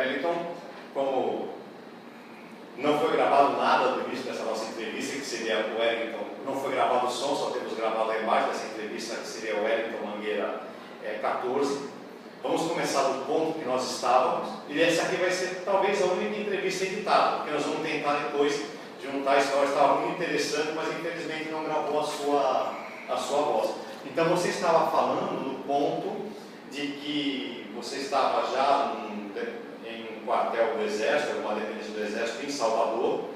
Wellington, como não foi gravado nada do início dessa nossa entrevista, que seria o Wellington, não foi gravado o som, só temos gravado a imagem dessa entrevista, que seria o Wellington Mangueira 14. Vamos começar do ponto que nós estávamos, e essa aqui vai ser talvez a única entrevista editada, porque nós vamos tentar depois juntar a história. Estava muito interessante, mas infelizmente não gravou a sua voz. Então você estava falando do ponto de que você estava já em um quartel do Exército, uma dependência do Exército em Salvador,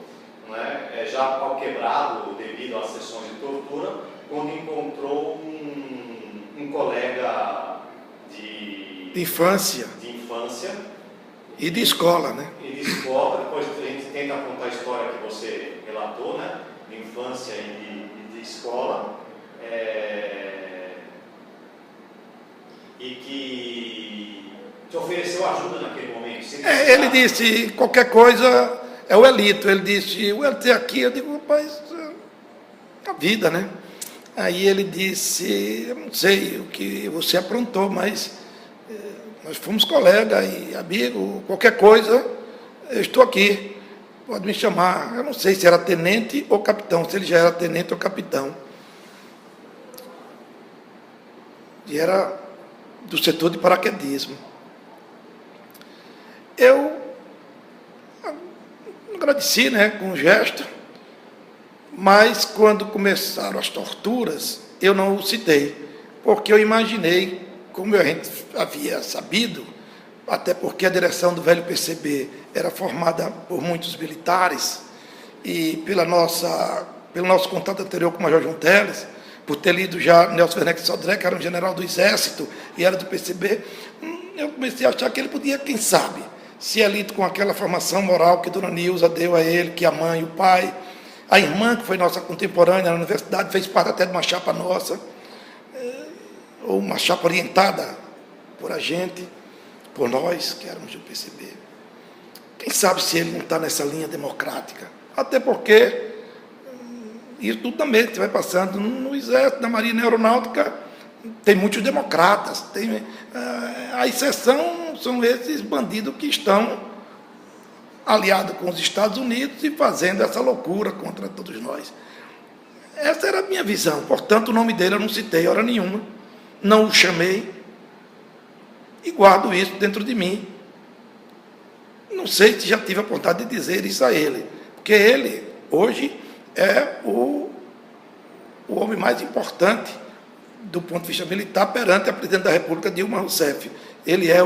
né, já pau quebrado devido às sessões de tortura, quando encontrou um colega de infância e de escola, né? E de escola. Depois a gente tenta contar a história que você relatou, né? De infância e de escola. E que te ofereceu ajuda naquele momento. Ele disse, qualquer coisa é o Elito. Ele disse, o Elito é aqui. Eu digo, rapaz, a vida, né? Aí ele disse, eu não sei o que você aprontou, mas nós fomos colega e amigo, qualquer coisa, eu estou aqui, pode me chamar. Eu não sei se era tenente ou capitão, se ele já era tenente ou capitão. E era do setor de paraquedismo. Eu agradeci, né, com um gesto, mas quando começaram as torturas, eu não o citei, porque eu imaginei, como a gente havia sabido, até porque a direção do velho PCB era formada por muitos militares, e pelo nosso contato anterior com o Major João Teles, por ter lido já Nelson Werneck Sodré, que era um general do Exército e era do PCB, eu comecei a achar que ele podia, quem sabe, se Elito, com aquela formação moral que Dona Nilza deu a ele, que a mãe e o pai, a irmã, que foi nossa contemporânea na universidade, fez parte até de uma chapa nossa, ou uma chapa orientada por a gente, por nós, que éramos do PCB. Quem sabe se ele não está nessa linha democrática? Até porque isso tudo também, você vai passando no Exército, na Marinha, na Aeronáutica, tem muitos democratas. A exceção são esses bandidos que estão aliados com os Estados Unidos e fazendo essa loucura contra todos nós. Essa era a minha visão. Portanto, o nome dele eu não citei hora nenhuma, não o chamei e guardo isso dentro de mim. Não sei se já tive a vontade de dizer isso a ele, porque ele, hoje, é o homem mais importante do ponto de vista militar perante a presidente da República, Dilma Rousseff. Ele é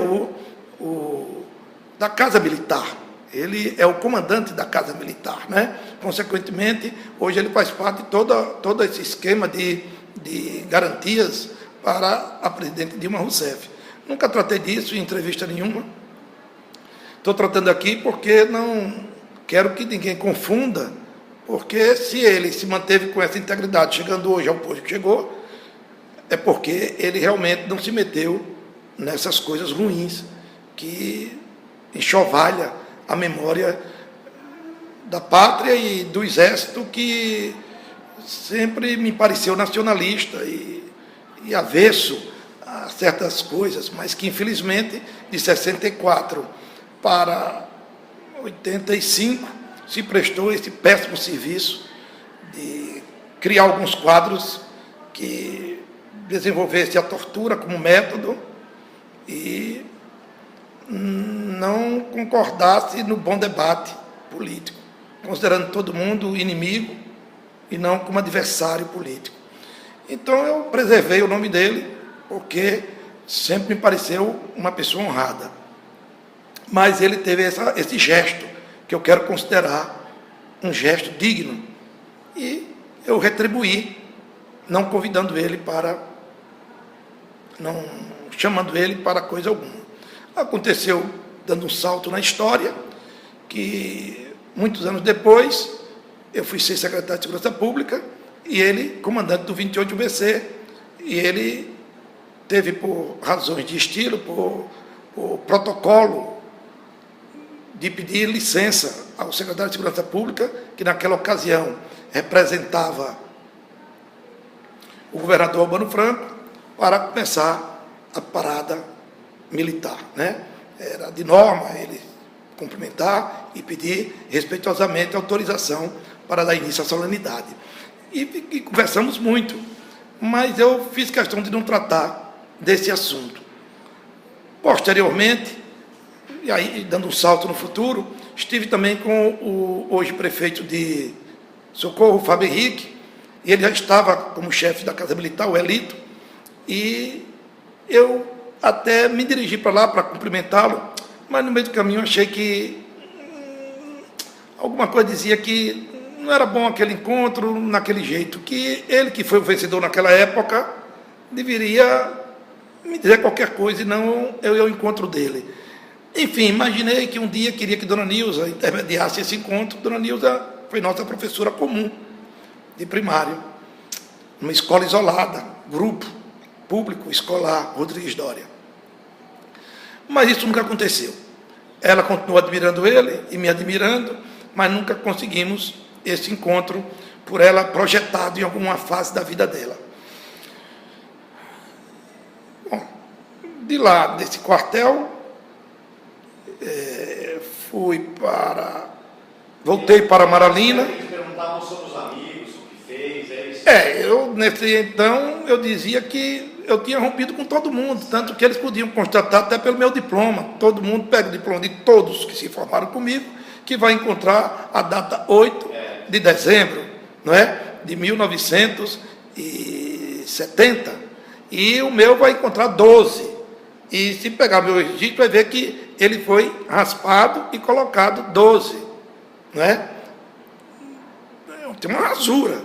da Casa Militar, ele é o comandante da Casa Militar, né? Consequentemente, hoje ele faz parte de todo esse esquema de garantias para a presidente Dilma Rousseff. Nunca tratei disso em entrevista nenhuma. Estou tratando aqui porque não quero que ninguém confunda, porque se ele se manteve com essa integridade, chegando hoje ao posto que chegou, é porque ele realmente não se meteu nessas coisas ruins que enxovalha a memória da pátria e do Exército, que sempre me pareceu nacionalista e avesso a certas coisas, mas que, infelizmente, de 64 para 85, se prestou esse péssimo serviço de criar alguns quadros que desenvolvesse a tortura como método e não concordasse no bom debate político, considerando todo mundo inimigo e não como adversário político. Então eu preservei o nome dele, porque sempre me pareceu uma pessoa honrada. Mas ele teve esse gesto, que eu quero considerar um gesto digno, e eu retribuí, não convidando ele não chamando ele para coisa alguma. Aconteceu, dando um salto na história, que muitos anos depois, eu fui ser secretário de Segurança Pública, e ele, comandante do 28 BC, e ele teve, por razões de estilo, por protocolo, de pedir licença ao secretário de Segurança Pública, que naquela ocasião representava o governador Albano Franco, para começar a parada militar, né? Era de norma, ele cumprimentar e pedir respeitosamente autorização para dar início à solenidade. E conversamos muito, mas eu fiz questão de não tratar desse assunto. Posteriormente, e aí dando um salto no futuro, estive também com o hoje prefeito de Socorro, Fábio Henrique, e ele já estava como chefe da Casa Militar, o Elito, e eu até me dirigi para lá para cumprimentá-lo, mas no meio do caminho achei que alguma coisa dizia que não era bom aquele encontro naquele jeito, que ele, que foi o vencedor naquela época, deveria me dizer qualquer coisa e não eu ir ao encontro dele. Enfim, imaginei que um dia queria que Dona Nilza intermediasse esse encontro. Dona Nilza foi nossa professora comum de primário, numa escola isolada, grupo público escolar Rodrigues Doria. Mas isso nunca aconteceu. Ela continuou admirando ele e me admirando, mas nunca conseguimos esse encontro por ela projetado em alguma fase da vida dela. Bom, de lá, desse quartel, voltei para Maralina. Eles perguntavam sobre os amigos, o que fez, é isso? Eu dizia que eu tinha rompido com todo mundo, tanto que eles podiam constatar até pelo meu diploma. Todo mundo pega o diploma de todos que se formaram comigo, que vai encontrar a data 8 de dezembro, não é? De 1970, e o meu vai encontrar 12. E se pegar meu registro, vai ver que ele foi raspado e colocado 12, não é? Tem uma rasura,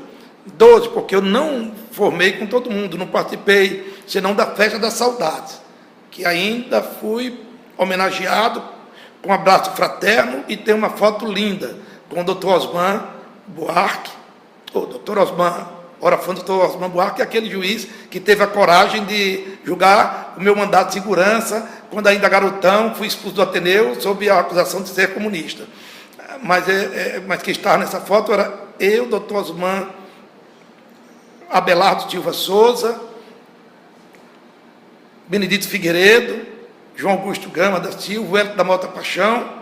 12, porque eu não formei com todo mundo, não participei, senão da festa das saudades, que ainda fui homenageado com um abraço fraterno e tem uma foto linda com o Dr. Osman Buarque, o Dr. Osman, ora fã do Dr. Osman Buarque, é aquele juiz que teve a coragem de julgar o meu mandato de segurança, quando ainda garotão, fui expulso do Ateneu sob a acusação de ser comunista. Mas quem estava nessa foto era eu, Dr. Osman, Abelardo Silva Souza, Benedito Figueiredo, João Augusto Gama da Silva, Hélio da Mota Paixão,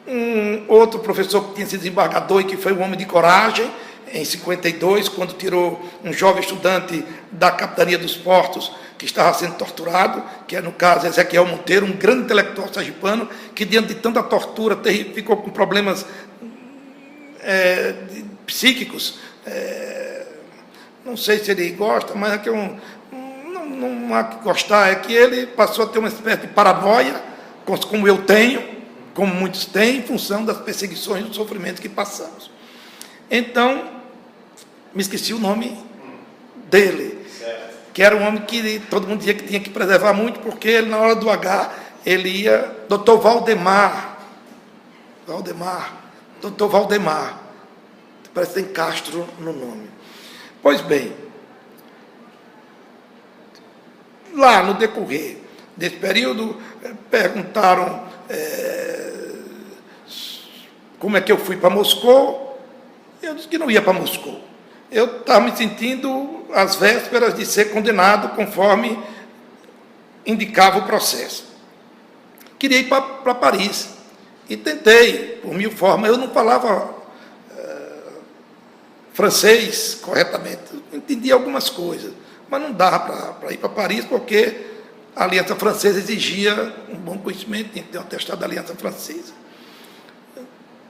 um outro professor que tinha sido desembargador e que foi um homem de coragem, em 52, quando tirou um jovem estudante da Capitania dos Portos, que estava sendo torturado, que é, no caso, Ezequiel Monteiro, um grande intelectual sergipano, que, diante de tanta tortura, ficou com problemas psíquicos. Não sei se ele gosta, mas é que não há que gostar, é que ele passou a ter uma espécie de paranoia, como eu tenho, como muitos têm, em função das perseguições e do sofrimento que passamos. Então, me esqueci o nome dele, que era um homem que todo mundo dizia que tinha que preservar muito, porque ele, na hora do H, ele ia... Dr. Valdemar, parece que tem Castro no nome. Pois bem, lá no decorrer desse período, perguntaram como é que eu fui para Moscou. Eu disse que não ia para Moscou. Eu estava me sentindo às vésperas de ser condenado, conforme indicava o processo. Queria ir para Paris. E tentei, por mil formas. Eu não falava francês corretamente. Eu entendi algumas coisas, mas não dava para ir para Paris, porque a Aliança Francesa exigia um bom conhecimento, tinha que ter um atestado da Aliança Francesa.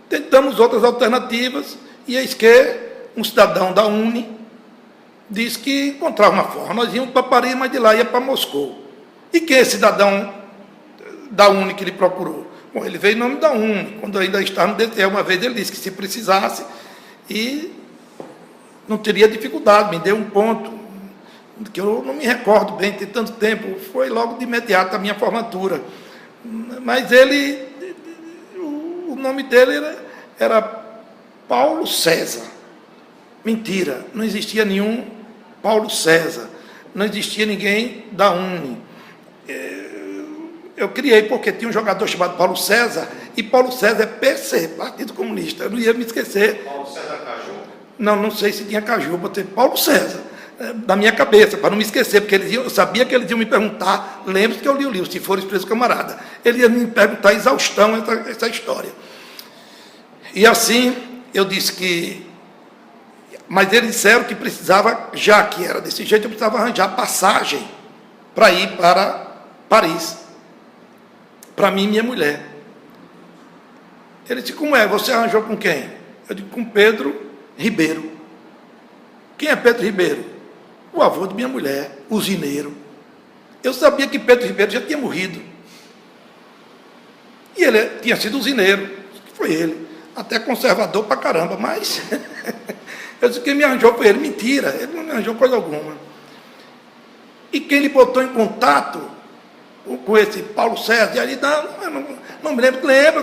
Tentamos outras alternativas, e eis que um cidadão da UNE disse que encontrava uma forma. Nós íamos para Paris, mas de lá ia para Moscou. E quem é esse cidadão da UNE que ele procurou? Bom, ele veio em nome da UNE, quando ainda estava no DTE. Uma vez ele disse que se precisasse, e não teria dificuldade, me deu um ponto, que eu não me recordo bem, tem tanto tempo, foi logo de imediato a minha formatura. Mas ele, o nome dele era Paulo César. Mentira, não existia nenhum Paulo César, não existia ninguém da UNE. Eu criei porque tinha um jogador chamado Paulo César, e Paulo César é PC, Partido Comunista, eu não ia me esquecer. Paulo César Caju? Não sei se tinha Caju, botei Paulo César. da minha cabeça, para não me esquecer, porque eu sabia que eles iam me perguntar, lembre-se que eu li o livro, Se Fores Preso, Camarada. Eles iam me perguntar exaustão essa história. E assim, eu disse que... Mas eles disseram que precisava, já que era desse jeito, eu precisava arranjar passagem para ir para Paris, para mim e minha mulher. Ele disse, como é? Você arranjou com quem? Eu disse, com Pedro Ribeiro. Quem é Pedro Ribeiro? O avô de minha mulher, usineiro. Eu sabia que Pedro Ribeiro já tinha morrido. E ele tinha sido usineiro, foi ele. Até conservador pra caramba, mas... eu disse, quem me arranjou foi ele. Mentira, ele não me arranjou coisa alguma. E quem lhe botou em contato com esse Paulo César? E ali, não me lembro. Lembra.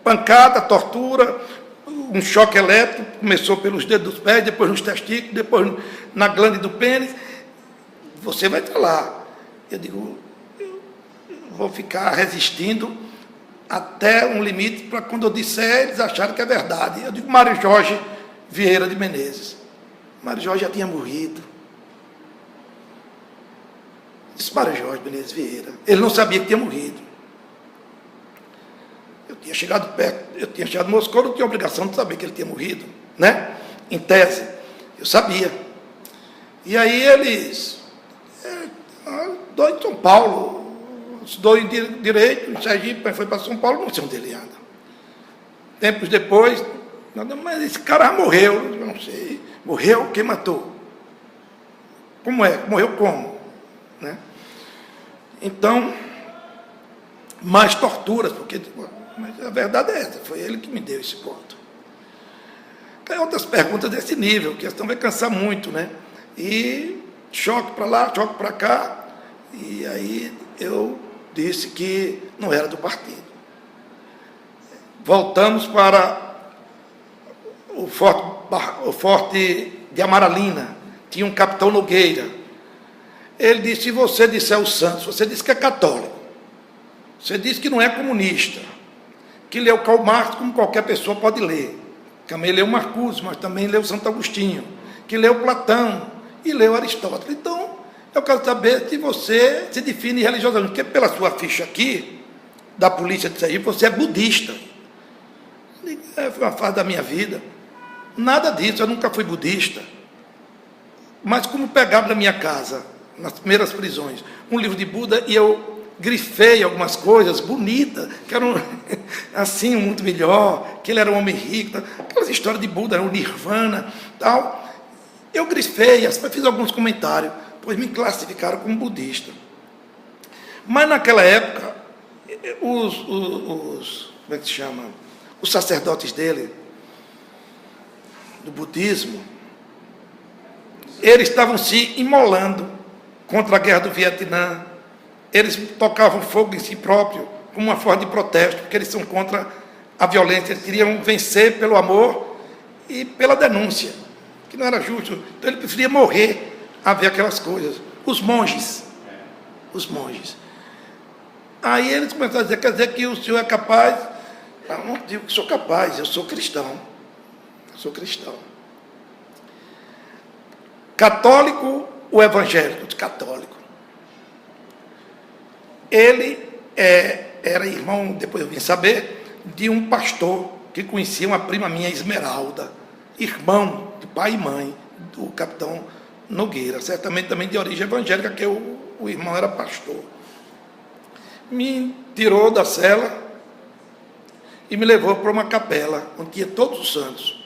Pancada, tortura, um choque elétrico, começou pelos dedos dos pés, depois nos testículos, depois na glande do pênis. Você vai estar lá. Eu digo, eu vou ficar resistindo até um limite para quando eu disser, eles acharem que é verdade. Eu digo, Mário Jorge Vieira de Menezes. Mário Jorge já tinha morrido. Disse Mário Jorge Menezes Vieira. Ele não sabia que tinha morrido. Eu tinha chegado perto, eu tinha chegado em Moscou, não tinha obrigação de saber que ele tinha morrido, né? Em tese, eu sabia. E aí eles, dois de São Paulo, os dois direito, em Sergipe, foi para São Paulo, não sei onde ele anda. Tempos depois, mas esse cara já morreu, eu não sei. Morreu? Quem matou? Como é? Morreu como? Né? Então, mais torturas, porque... Mas a verdade é essa, foi ele que me deu esse ponto. Tem outras perguntas desse nível, que a questão vai cansar muito, né? E choque para lá, choque para cá, e aí eu disse que não era do partido. Voltamos para o forte de Amaralina, tinha um capitão Nogueira. Ele disse, se você disser o Santos, você disse que é católico, você disse que não é comunista, que leu Karl Marx como qualquer pessoa pode ler. Também leu Marcuse, mas também leu Santo Agostinho, que leu Platão e leu Aristóteles. Então, eu quero saber se você se define religiosamente, porque pela sua ficha aqui, da polícia de Sergipe, você é budista. Foi uma fase da minha vida. Nada disso, eu nunca fui budista. Mas como pegaram na minha casa, nas primeiras prisões, um livro de Buda, e eu grifei algumas coisas bonitas, que eram assim, um mundo melhor, que ele era um homem rico, aquelas histórias de Buda, o Nirvana, tal. Eu grifei, fiz alguns comentários, pois me classificaram como budista. Mas naquela época, como é que se chama? Os sacerdotes dele, do budismo, eles estavam se imolando contra a guerra do Vietnã. Eles tocavam fogo em si próprio como uma forma de protesto, porque eles são contra a violência, eles queriam vencer pelo amor e pela denúncia, que não era justo. Então ele preferia morrer a ver aquelas coisas. Os monges. Aí eles começaram a dizer, quer dizer que o senhor é capaz? Eu não digo que sou capaz, eu sou cristão. Católico ou evangélico? Católico. Ele era irmão, depois eu vim saber, de um pastor que conhecia uma prima minha, Esmeralda, irmão de pai e mãe do capitão Nogueira, certamente também de origem evangélica, que o irmão era pastor. Me tirou da cela e me levou para uma capela, onde tinha todos os santos.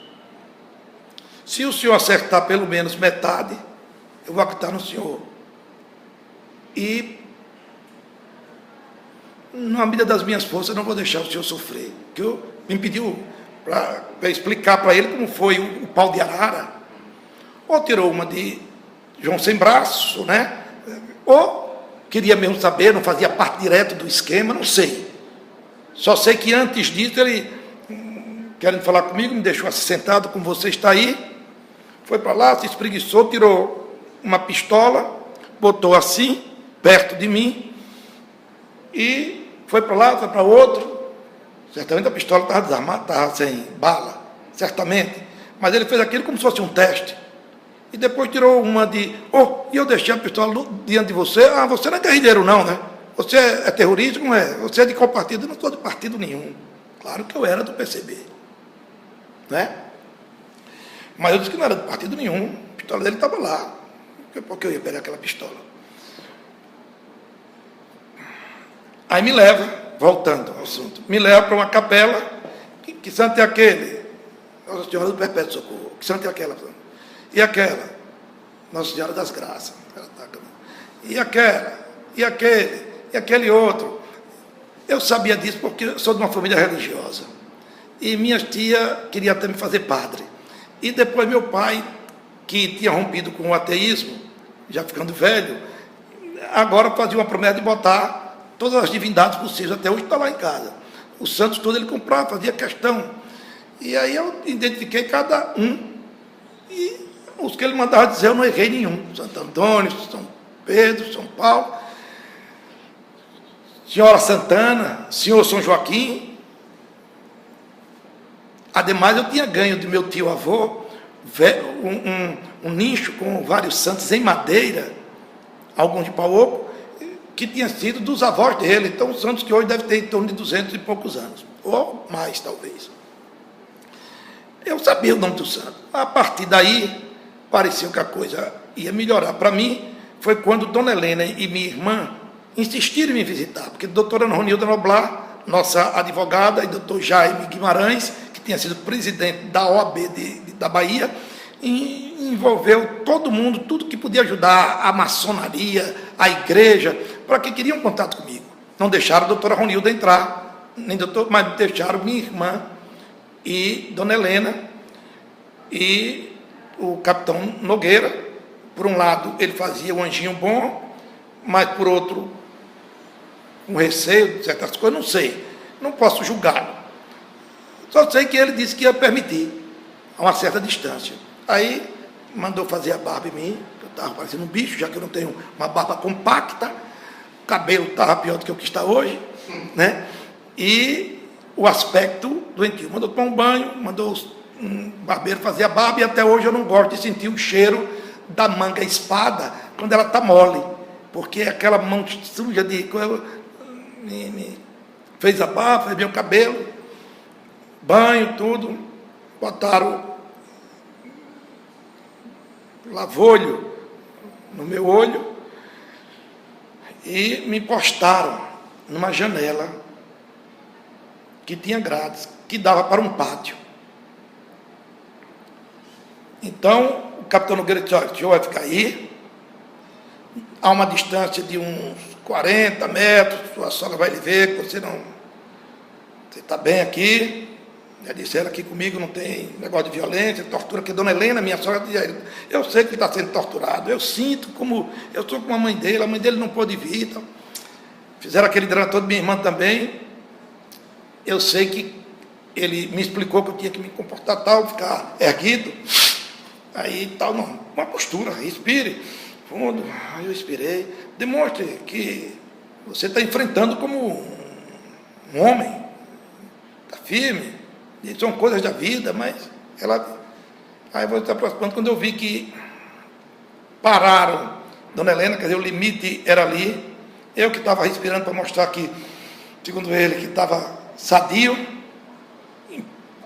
Se o senhor acertar pelo menos metade, eu vou acreditar no senhor. E na medida das minhas forças, eu não vou deixar o senhor sofrer. Que me pediu para explicar para ele como foi o pau de arara. Ou tirou uma de João Sem Braço, né? Ou queria mesmo saber, não fazia parte direto do esquema, não sei. Só sei que antes disso, ele, querendo falar comigo, me deixou assim sentado, como você está aí, foi para lá, se espreguiçou, tirou uma pistola, botou assim, perto de mim, e foi para lá, foi para outro. Certamente a pistola estava desarmada, estava sem bala, certamente. Mas ele fez aquilo como se fosse um teste. E depois tirou uma de, e eu deixei a pistola diante de você. Ah, você não é guerrilheiro não, né? Você é terrorista, não é? Você é de qual partido? Eu não sou de partido nenhum. Claro que eu era do PCB. Né? Mas eu disse que não era de partido nenhum. A pistola dele estava lá. Por que eu ia pegar aquela pistola? Aí me leva, voltando ao assunto, me leva para uma capela. Que santo é aquele? Nossa Senhora do Perpétuo Socorro. Que santo é aquela? E aquela? Nossa Senhora das Graças. E aquela? E aquele? E aquele outro? Eu sabia disso porque eu sou de uma família religiosa. E minha tia queria até me fazer padre. E depois meu pai, que tinha rompido com o ateísmo, já ficando velho, agora fazia uma promessa de botar todas as divindades possíveis. Até hoje está lá em casa. Os santos todos ele comprava, fazia questão. E aí eu identifiquei cada um. E os que ele mandava dizer, eu não errei nenhum. Santo Antônio, São Pedro, São Paulo, Senhora Santana, Senhor São Joaquim. Ademais, eu tinha ganho de meu tio-avô um nicho com vários santos em madeira, alguns de pau oco, que tinha sido dos avós dele. Então, os santos que hoje devem ter em torno de 200 e poucos anos, ou mais, talvez. Eu sabia o nome do santo. A partir daí, pareceu que a coisa ia melhorar. Para mim, foi quando Dona Helena e minha irmã insistiram em me visitar, porque a doutora Ronilda Noblar, nossa advogada, e doutor Jaime Guimarães, que tinha sido presidente da OAB da Bahia, envolveu todo mundo, tudo que podia ajudar, a maçonaria, a igreja, para que queriam contato comigo. Não deixaram a doutora Ronilda entrar, mas deixaram minha irmã e Dona Helena e o capitão Nogueira. Por um lado, ele fazia um anjinho bom, mas por outro, um receio de certas coisas, não sei, não posso julgá-lo. Só sei que ele disse que ia permitir, a uma certa distância. Aí, mandou fazer a barba em mim, eu estava parecendo um bicho, já que eu não tenho uma barba compacta, o cabelo estava pior do que o que está hoje, né? E o aspecto doentio. Mandou tomar um banho, mandou um barbeiro fazer a barba, e até hoje eu não gosto de sentir o cheiro da manga espada quando ela está mole, porque aquela mão suja de... fez a barba, fez meu cabelo, banho, tudo, botaram lavolho no meu olho e me postaram numa janela que tinha grades, que dava para um pátio. Então, o capitão Nogueira disse, olha, o senhor vai ficar aí, a uma distância de uns 40 metros, sua sogra vai lhe ver, que você está bem aqui. Já disse ela, aqui comigo não tem negócio de violência, tortura, que Dona Helena, minha sogra, dizia, eu sei que ele está sendo torturado, eu sinto como, eu estou com a mãe dele não pôde vir, então, fizeram aquele drama todo, minha irmã também. Eu sei que ele me explicou que eu tinha que me comportar tal, ficar erguido, aí tal, não, uma postura, respire fundo. Aí eu expirei, demonstre que você está enfrentando como um homem, está firme, e são coisas da vida, mas ela... Aí eu vou estar aproximando, quando eu vi que pararam Dona Helena, quer dizer, o limite era ali, eu que estava respirando para mostrar que, segundo ele, que estava sadio,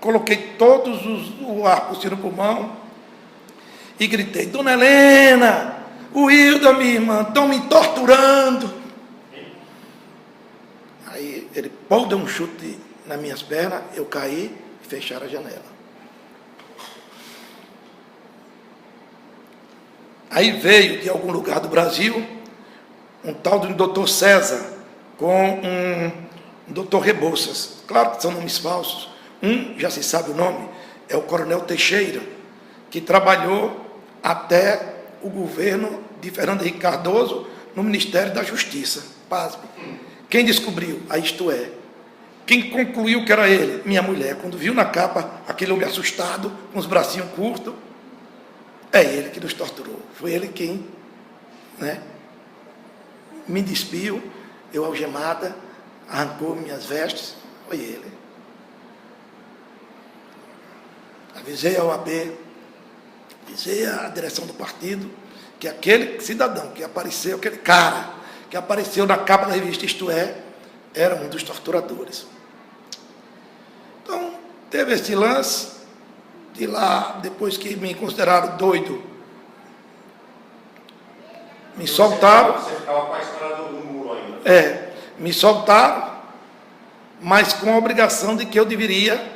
coloquei todos o ar possível no pulmão e gritei, Dona Helena, o Hilda, minha irmã, estão me torturando. Aí ele deu um chute nas minhas pernas, eu caí e fecharam a janela. Aí veio de algum lugar do Brasil um tal de um doutor César com um doutor Rebouças. Claro que são nomes falsos. Já se sabe o nome, é o Coronel Teixeira, que trabalhou até o governo de Fernando Henrique Cardoso no Ministério da Justiça. Pasme. Quem descobriu? A Isto É. Quem concluiu que era ele? Minha mulher. Quando viu na capa aquele homem assustado, com os bracinhos curtos, é ele que nos torturou. Foi ele quem, né, me despiu, eu algemada, arrancou minhas vestes, foi ele. Avisei a OAB dizer à direção do partido que aquele cidadão que apareceu, aquele cara que apareceu na capa da revista Isto É, era um dos torturadores. Então, teve esse lance, de lá, depois que me consideraram doido, me soltaram. Você ficava com a história do muro ainda. Me soltaram, mas com a obrigação de que eu deveria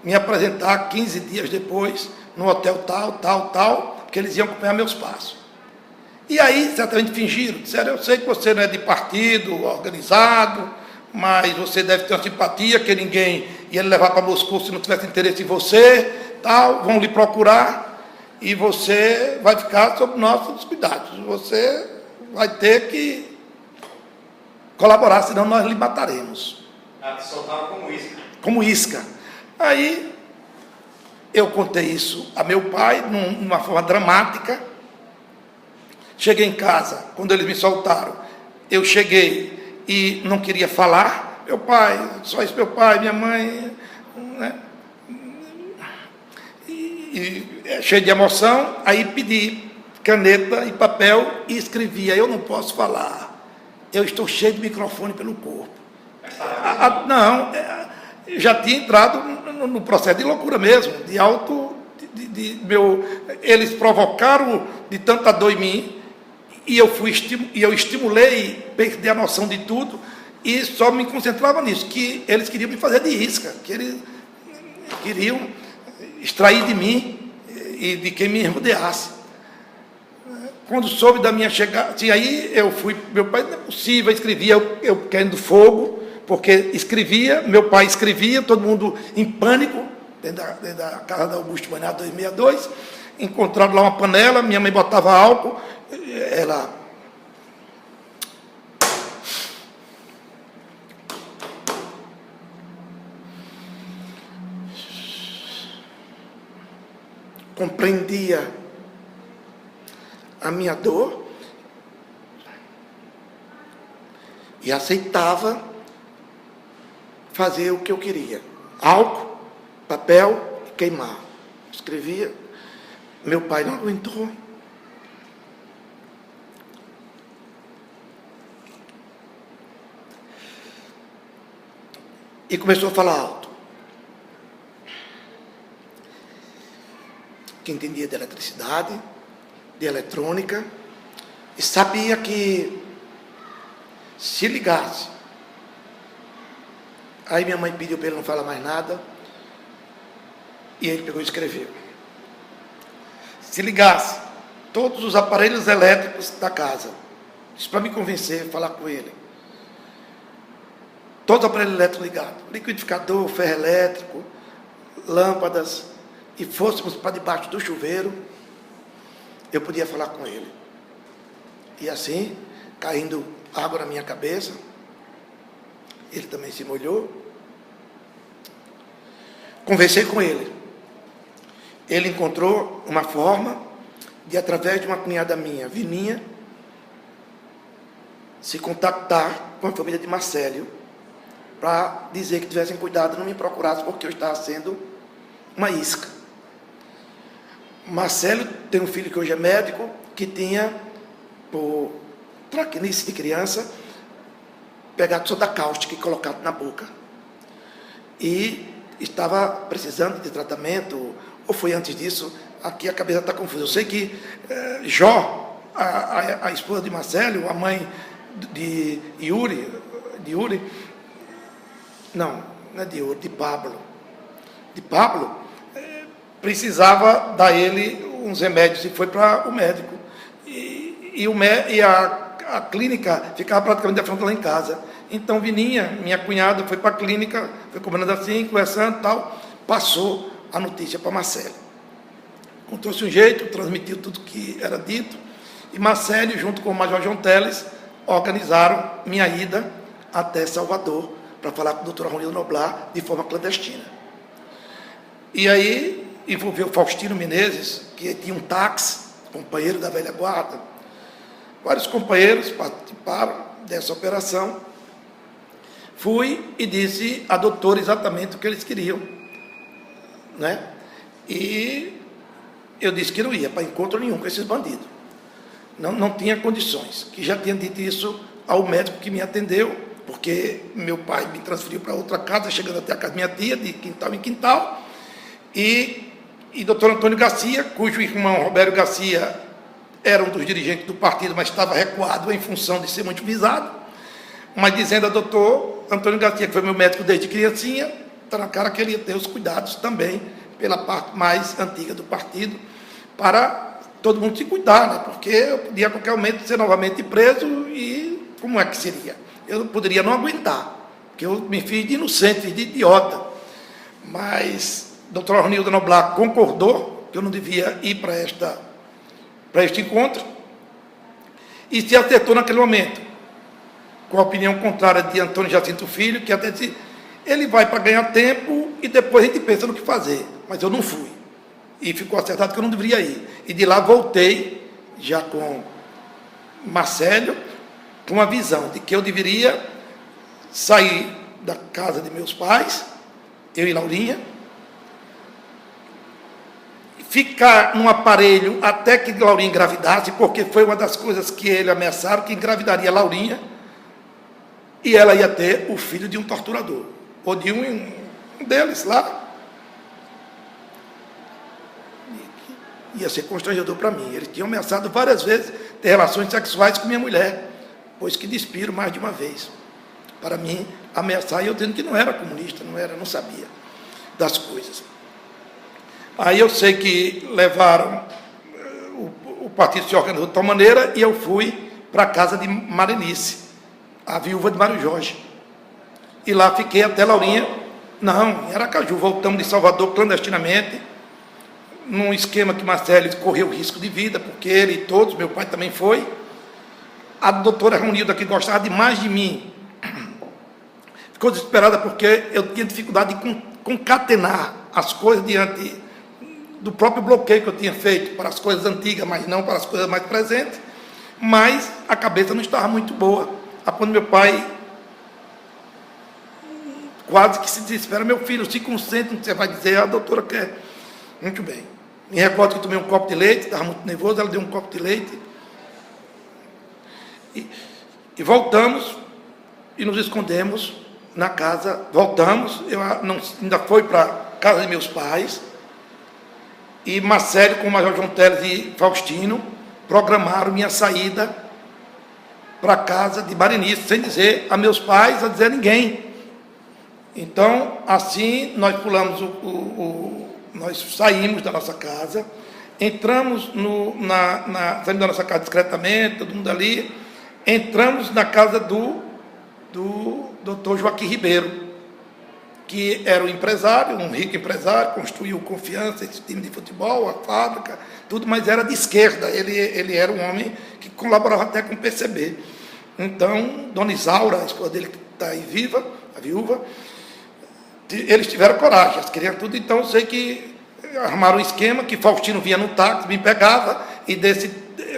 me apresentar 15 dias depois, no hotel tal, porque eles iam acompanhar meus passos. E aí, certamente fingiram, disseram, eu sei que você não é de partido organizado, mas você deve ter uma simpatia, que ninguém ia lhe levar para Moscou se não tivesse interesse em você, tal, vão lhe procurar, e você vai ficar sob nossos cuidados. Você vai ter que colaborar, senão nós lhe mataremos. Te soltaram como isca. Como isca. Aí, eu contei isso a meu pai, numa forma dramática. Cheguei em casa, quando eles me soltaram, eu cheguei e não queria falar. Meu pai, só isso meu pai, minha mãe, né? Cheio de emoção, aí pedi caneta e papel e escrevia, eu não posso falar, eu estou cheio de microfone pelo corpo. Não, já tinha entrado no processo de loucura mesmo, de eles provocaram de tanta dor em mim, e eu estimulei perder a noção de tudo, e só me concentrava nisso, que eles queriam me fazer de isca, que eles queriam extrair de mim e de quem me rodeasse. Quando soube da minha chegada, aí eu fui, meu pai, não é possível, escrevia, eu querendo fogo, porque escrevia, meu pai escrevia, todo mundo em pânico, dentro da casa da Augusto Banhado 262, encontraram lá uma panela, minha mãe botava álcool, ela compreendia a minha dor e aceitava fazer o que eu queria. Álcool, papel e queimar. Escrevia. Meu pai não aguentou. E começou a falar alto. Que entendia de eletricidade, de eletrônica, e sabia que se ligasse. Aí minha mãe pediu para ele não falar mais nada, e ele pegou e escreveu. Se ligasse todos os aparelhos elétricos da casa, isso para me convencer, falar com ele. Todos os aparelhos elétricos ligados, liquidificador, ferro elétrico, lâmpadas, e fôssemos para debaixo do chuveiro, eu podia falar com ele. E assim, caindo água na minha cabeça, ele também se molhou. Conversei com ele. Ele encontrou uma forma de, através de uma cunhada minha, Vininha, se contactar com a família de Marcélio, para dizer que tivessem cuidado, não me procurassem, porque eu estava sendo uma isca. Marcélio tem um filho que hoje é médico, que tinha, por traquinice de criança, pegado soda cáustica e colocado na boca. E estava precisando de tratamento, ou foi antes disso, aqui a cabeça está confusa. Eu sei que Jó, a esposa de Marcélio, a mãe de Yuri, não é de Yuri, de Pablo, precisava dar ele uns remédios e foi para o médico. E a clínica ficava praticamente da frente lá em casa. Então, Vininha, minha cunhada, foi para a clínica, foi combinando assim, conversando e tal, passou a notícia para Marcélio. Encontrou-se um jeito, transmitiu tudo que era dito, e Marcélio, junto com o Major João Teles, organizaram minha ida até Salvador, para falar com o doutor Arronildo Noblar, de forma clandestina. E aí, envolveu Faustino Menezes, que tinha um táxi, companheiro da velha guarda. Vários companheiros participaram dessa operação. Fui e disse a doutora exatamente o que eles queriam, né? E eu disse que não ia para encontro nenhum com esses bandidos. Não tinha condições, que já tinha dito isso ao médico que me atendeu, porque meu pai me transferiu para outra casa, chegando até a casa da minha tia, de quintal em quintal, e doutor Antônio Garcia, cujo irmão Roberto Garcia era um dos dirigentes do partido, mas estava recuado em função de ser muito visado, mas dizendo a doutor Antônio Garcia, que foi meu médico desde criancinha, está na cara que ele ia ter os cuidados também, pela parte mais antiga do partido, para todo mundo se cuidar, né? Porque eu podia a qualquer momento ser novamente preso e como é que seria? Eu poderia não aguentar, porque eu me fiz de inocente, fiz de idiota. Mas a doutora Ronilda Noblar concordou que eu não devia ir para este encontro e se acertou naquele momento, com a opinião contrária de Antônio Jacinto Filho, que até disse, ele vai para ganhar tempo e depois a gente pensa no que fazer. Mas eu não fui. E ficou acertado que eu não deveria ir. E de lá voltei, já com Marcelo, com uma visão de que eu deveria sair da casa de meus pais, eu e Laurinha, ficar num aparelho até que Laurinha engravidasse, porque foi uma das coisas que ele ameaçaram, que engravidaria Laurinha, e ela ia ter o filho de um torturador, ou de um deles lá. Ia ser constrangedor para mim. Eles tinham ameaçado várias vezes ter relações sexuais com minha mulher, pois que despiram mais de uma vez. Para mim, ameaçar, e eu dizendo que não era comunista, não sabia das coisas. Aí eu sei que levaram, o partido se organizou de tal maneira, e eu fui para a casa de Marenice, a viúva de Mário Jorge. E lá fiquei até Laurinha, não, em Aracaju, voltamos de Salvador clandestinamente, num esquema que Marcelo correu risco de vida, porque ele e todos, meu pai também foi. A doutora Ronilda, que gostava demais de mim, ficou desesperada porque eu tinha dificuldade de concatenar as coisas diante do próprio bloqueio que eu tinha feito para as coisas antigas, mas não para as coisas mais presentes, mas a cabeça não estava muito boa. A ponto meu pai quase que se desespera, meu filho, se concentre no que você vai dizer, a doutora quer. Muito bem. Me recordo que tomei um copo de leite, estava muito nervoso, ela deu um copo de leite. E voltamos e nos escondemos na casa. Voltamos, ainda fui para a casa de meus pais. E Marcelo, com o Major João Teles e Faustino, programaram minha saída para a casa de Marenice, sem dizer a meus pais, a dizer a ninguém. Então, assim, nós pulamos nós saímos da nossa casa, entramos saímos da nossa casa discretamente, todo mundo ali, entramos na casa do doutor Joaquim Ribeiro, que era um empresário, um rico empresário, construiu Confiança, esse time de futebol, a fábrica, tudo, mas era de esquerda, ele era um homem que colaborava até com o PCB. Então, Dona Isaura, a esposa dele que está aí viva, a viúva, eles tiveram coragem, eles queriam tudo, então eu sei que armaram um esquema que Faustino vinha no táxi, me pegava e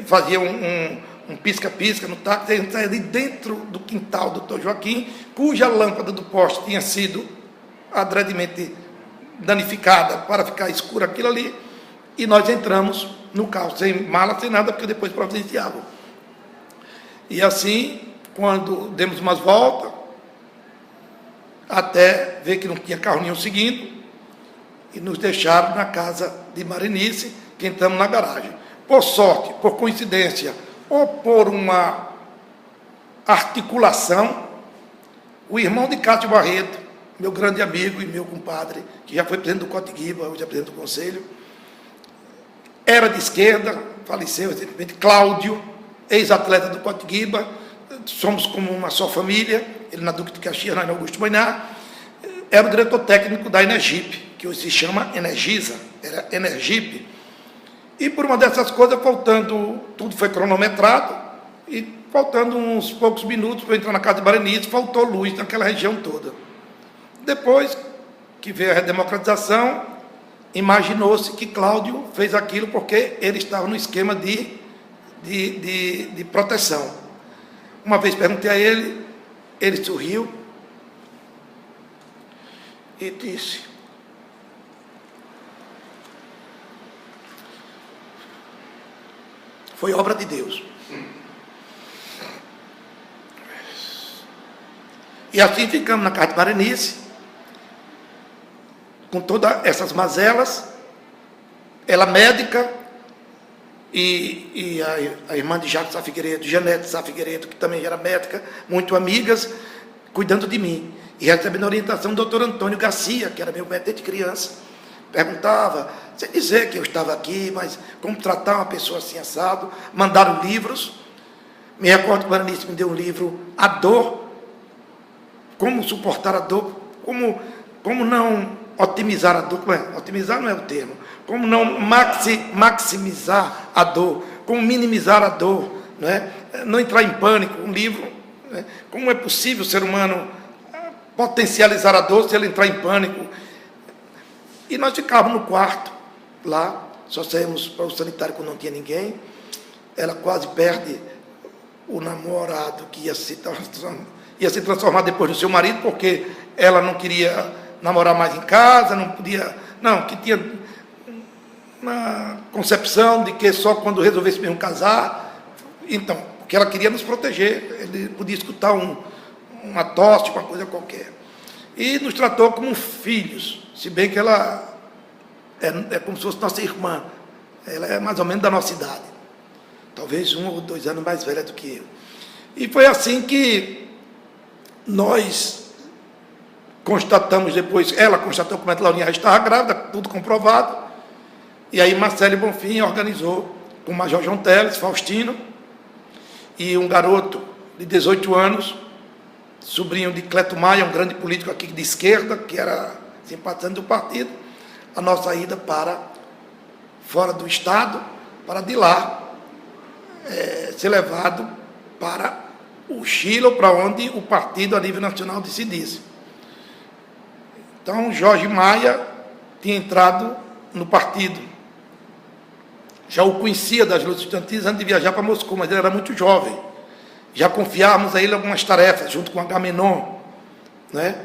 fazia um pisca-pisca no táxi, e saía de dentro do quintal do doutor Joaquim, cuja lâmpada do poste tinha sido adredemente danificada para ficar escuro aquilo ali, e nós entramos no carro, sem mala, sem nada, porque depois providenciavam. E assim, quando demos umas voltas, até ver que não tinha carro nenhum seguindo, e nos deixaram na casa de Marenice, que entramos na garagem. Por sorte, por coincidência, ou por uma articulação, o irmão de Cássio Barreto, meu grande amigo e meu compadre, que já foi presidente do Cotiguiba, hoje é presidente do Conselho, era de esquerda, faleceu recentemente, Cláudio, ex-atleta do Cotiguiba, somos como uma só família, ele na Duque de Caxias, na Augusto Boiná, era o diretor técnico da Energip, que hoje se chama Energisa, era Energip. E por uma dessas coisas, tudo foi cronometrado, e faltando uns poucos minutos para entrar na casa de Marenice, faltou luz naquela região toda. Depois que veio a redemocratização, imaginou-se que Cláudio fez aquilo porque ele estava no esquema de proteção. Uma vez perguntei a ele, ele sorriu e disse: Foi obra de Deus. E assim ficamos na casa de Marenice, com todas essas mazelas. Ela médica, e a irmã de Jacques Sá Figueiredo, Janete Sá Figueiredo, que também era médica, muito amigas, cuidando de mim. E recebendo orientação do doutor Antônio Garcia, que era meu médico de criança. Perguntava, sem dizer que eu estava aqui, mas como tratar uma pessoa assim assado. Mandaram livros. Me recordo que o Marenice me deu um livro, A Dor, como suportar a dor, como não otimizar a dor, otimizar não é o termo, como não maximizar a dor, como minimizar a dor, não é? Não entrar em pânico, um livro, né? Como é possível o ser humano potencializar a dor se ele entrar em pânico. E nós ficávamos no quarto, lá, só saímos para o sanitário quando não tinha ninguém. Ela quase perde o namorado que ia se transformar depois do seu marido, porque ela não queria namorar mais em casa, não podia, não, que tinha uma concepção de que só quando resolvesse mesmo casar. Então, porque ela queria nos proteger, ele podia escutar uma tosse, uma coisa qualquer. E nos tratou como filhos, se bem que ela é como se fosse nossa irmã, ela é mais ou menos da nossa idade, talvez 1 ou 2 anos mais velha do que eu. E foi assim que nós constatamos depois, ela constatou que a Laurinha já estava grávida, tudo comprovado, e aí Marcelo Bonfim organizou com o Major João Teles, Faustino, e um garoto de 18 anos, sobrinho de Cleto Maia, um grande político aqui de esquerda, que era simpatizante do partido, a nossa ida para fora do estado, para de lá ser levado para o Chile, ou para onde o partido a nível nacional decidisse. Então, Jorge Maia tinha entrado no partido. Já o conhecia das lutas estudantis antes de viajar para Moscou, mas ele era muito jovem. Já confiávamos a ele algumas tarefas, junto com Agamenon, né?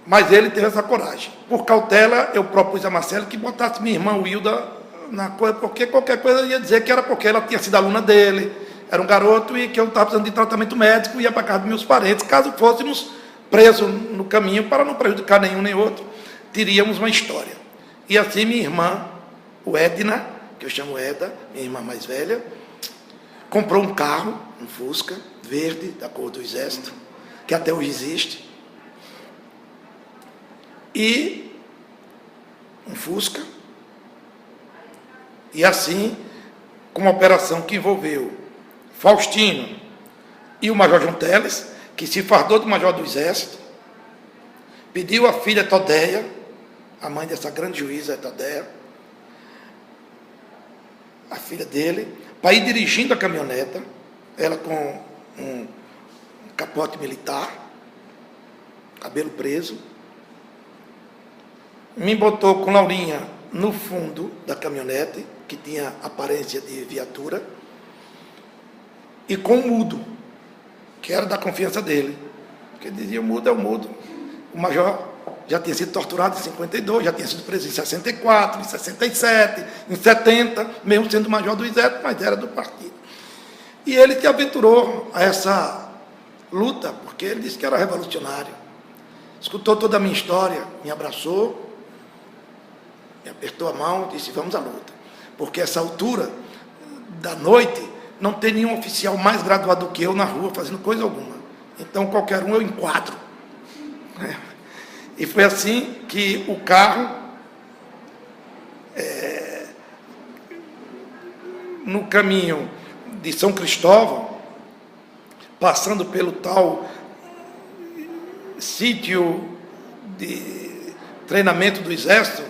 Mas ele teve essa coragem. Por cautela, eu propus a Marcelo que botasse minha irmã Wilda na coisa, porque qualquer coisa ia dizer que era porque ela tinha sido aluna dele, era um garoto e que eu estava precisando de tratamento médico e ia para casa dos meus parentes. Caso fôssemos presos no caminho, para não prejudicar nenhum nem outro, teríamos uma história. E assim minha irmã, o Edna, que eu chamo Eda, minha irmã mais velha, comprou um carro, um Fusca, verde, da cor do Exército, que até hoje existe, e um Fusca, e assim, com uma operação que envolveu Faustino e o Major João Teles, que se fardou do Major do Exército, pediu a filha Todeia, a mãe dessa grande juíza, Todeia, a filha dele, para ir dirigindo a caminhoneta, ela com um capote militar, cabelo preso, me botou com Laurinha no fundo da caminhonete, que tinha aparência de viatura, e com o Mudo, que era da confiança dele, porque dizia: o Mudo é o Mudo. O Major já tinha sido torturado em 52, já tinha sido preso em 64, em 67, em 70, mesmo sendo Major do Exército, mas era do partido. E ele se aventurou a essa luta, porque ele disse que era revolucionário. Escutou toda a minha história, me abraçou, me apertou a mão e disse: vamos à luta. Porque essa altura da noite não tem nenhum oficial mais graduado do que eu na rua fazendo coisa alguma. Então qualquer um eu enquadro. E foi assim que o carro, no caminho de São Cristóvão, passando pelo tal sítio de treinamento do Exército,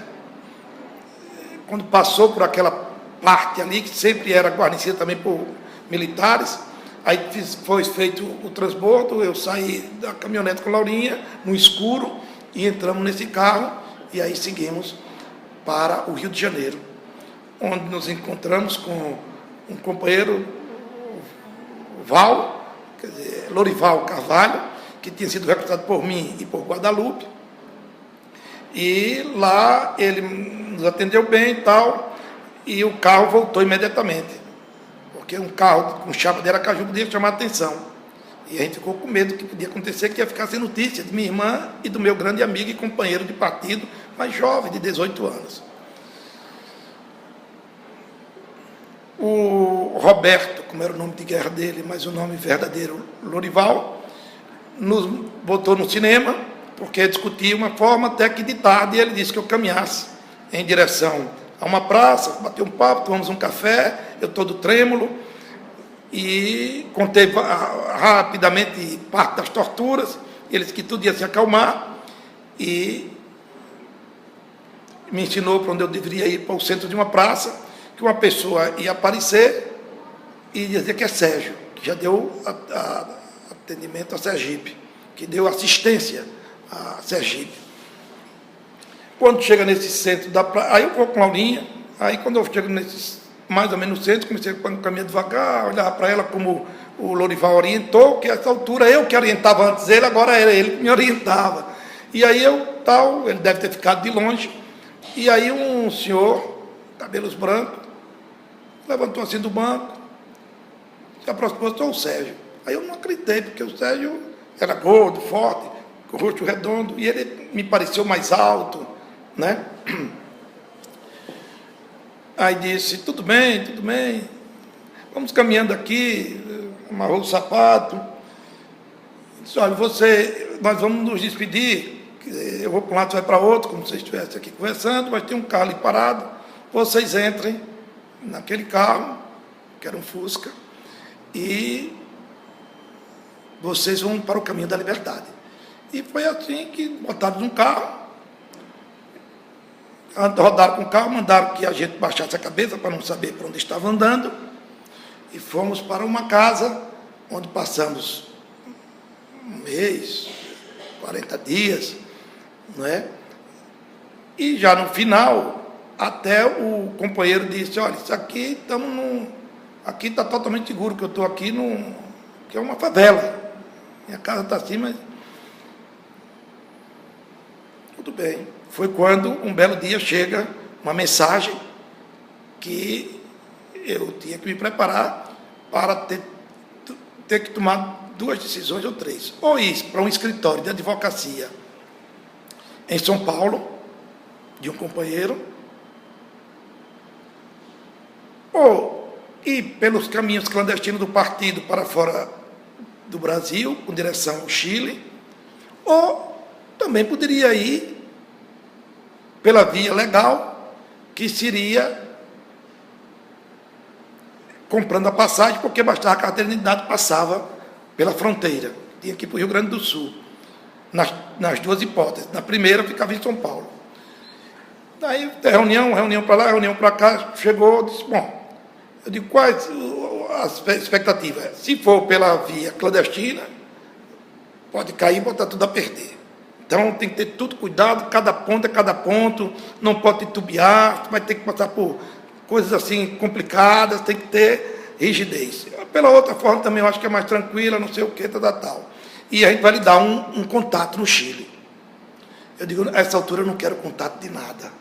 quando passou por aquela parte ali, que sempre era guarnecida também por militares, aí foi feito o transbordo, eu saí da caminhonete com a Laurinha, no escuro, e entramos nesse carro, e aí seguimos para o Rio de Janeiro, onde nos encontramos com um companheiro, Val, quer dizer, Lorival Carvalho, que tinha sido recrutado por mim e por Guadalupe, e lá ele nos atendeu bem e tal, e o carro voltou imediatamente, porque um carro com chapa de Aracaju podia chamar a atenção. E a gente ficou com medo que podia acontecer, que ia ficar sem notícia de minha irmã e do meu grande amigo e companheiro de partido, mas jovem, de 18 anos. O Roberto, como era o nome de guerra dele, mas o nome verdadeiro, Lorival, nos botou no cinema, porque discutia uma forma até que de tarde ele disse que eu caminhasse em direção a uma praça, bateu um papo, tomamos um café, eu todo trêmulo, e contei rapidamente parte das torturas. Ele disse que tudo ia se acalmar e me ensinou para onde eu deveria ir, para o centro de uma praça, que uma pessoa ia aparecer e dizer que é Sérgio, que já deu atendimento a Sergipe, que deu assistência a Sergipe. Quando chega nesse centro da praça, aí eu vou com a Laurinha, aí quando eu chego nesse mais ou menos no centro, comecei a caminhar devagar, olhava para ela como o Lorival orientou, que a essa altura eu que orientava antes ele, agora era ele que me orientava. E aí ele deve ter ficado de longe, e aí um senhor, cabelos brancos, levantou assim do banco, se aproximou, sou o Sérgio. Aí eu não acreditei, porque o Sérgio era gordo, forte, com o rosto redondo, e ele me pareceu mais alto, né? Aí disse, tudo bem, vamos caminhando aqui, amarrou o sapato, disse, olha, nós vamos nos despedir, eu vou para um lado, você vai para outro, como se vocês estivessem aqui conversando, mas tem um carro ali parado, vocês entrem naquele carro, que era um Fusca, e vocês vão para o caminho da liberdade. E foi assim que botaram num carro, rodaram com o carro, mandaram que a gente baixasse a cabeça para não saber para onde estava andando, e fomos para uma casa onde passamos um mês, 40 dias, não é? E já no final, até o companheiro disse, olha, isso aqui aqui está totalmente seguro, que eu estou aqui que é uma favela. Minha casa está assim, mas tudo bem. Foi quando, um belo dia, chega uma mensagem que eu tinha que me preparar para ter que tomar 2 decisões ou 3. Ou ir para um escritório de advocacia em São Paulo, de um companheiro, ou ir pelos caminhos clandestinos do partido para fora do Brasil, com direção ao Chile, ou também poderia ir pela via legal, que seria comprando a passagem, porque bastava a carteira de identidade, passava pela fronteira. Tinha que ir para o Rio Grande do Sul, nas 2 hipóteses. Na primeira, ficava em São Paulo. Daí, reunião para lá, reunião para cá, chegou, disse, bom, eu digo, quais as expectativas? Se for pela via clandestina, pode cair e botar tudo a perder. Então, tem que ter tudo cuidado, cada ponto é cada ponto, não pode titubear, vai ter que passar por coisas assim complicadas, tem que ter rigidez. Pela outra forma, também eu acho que é mais tranquila, não sei o que, tal. E a gente vai lhe dar um contato no Chile. Eu digo, a essa altura eu não quero contato de nada,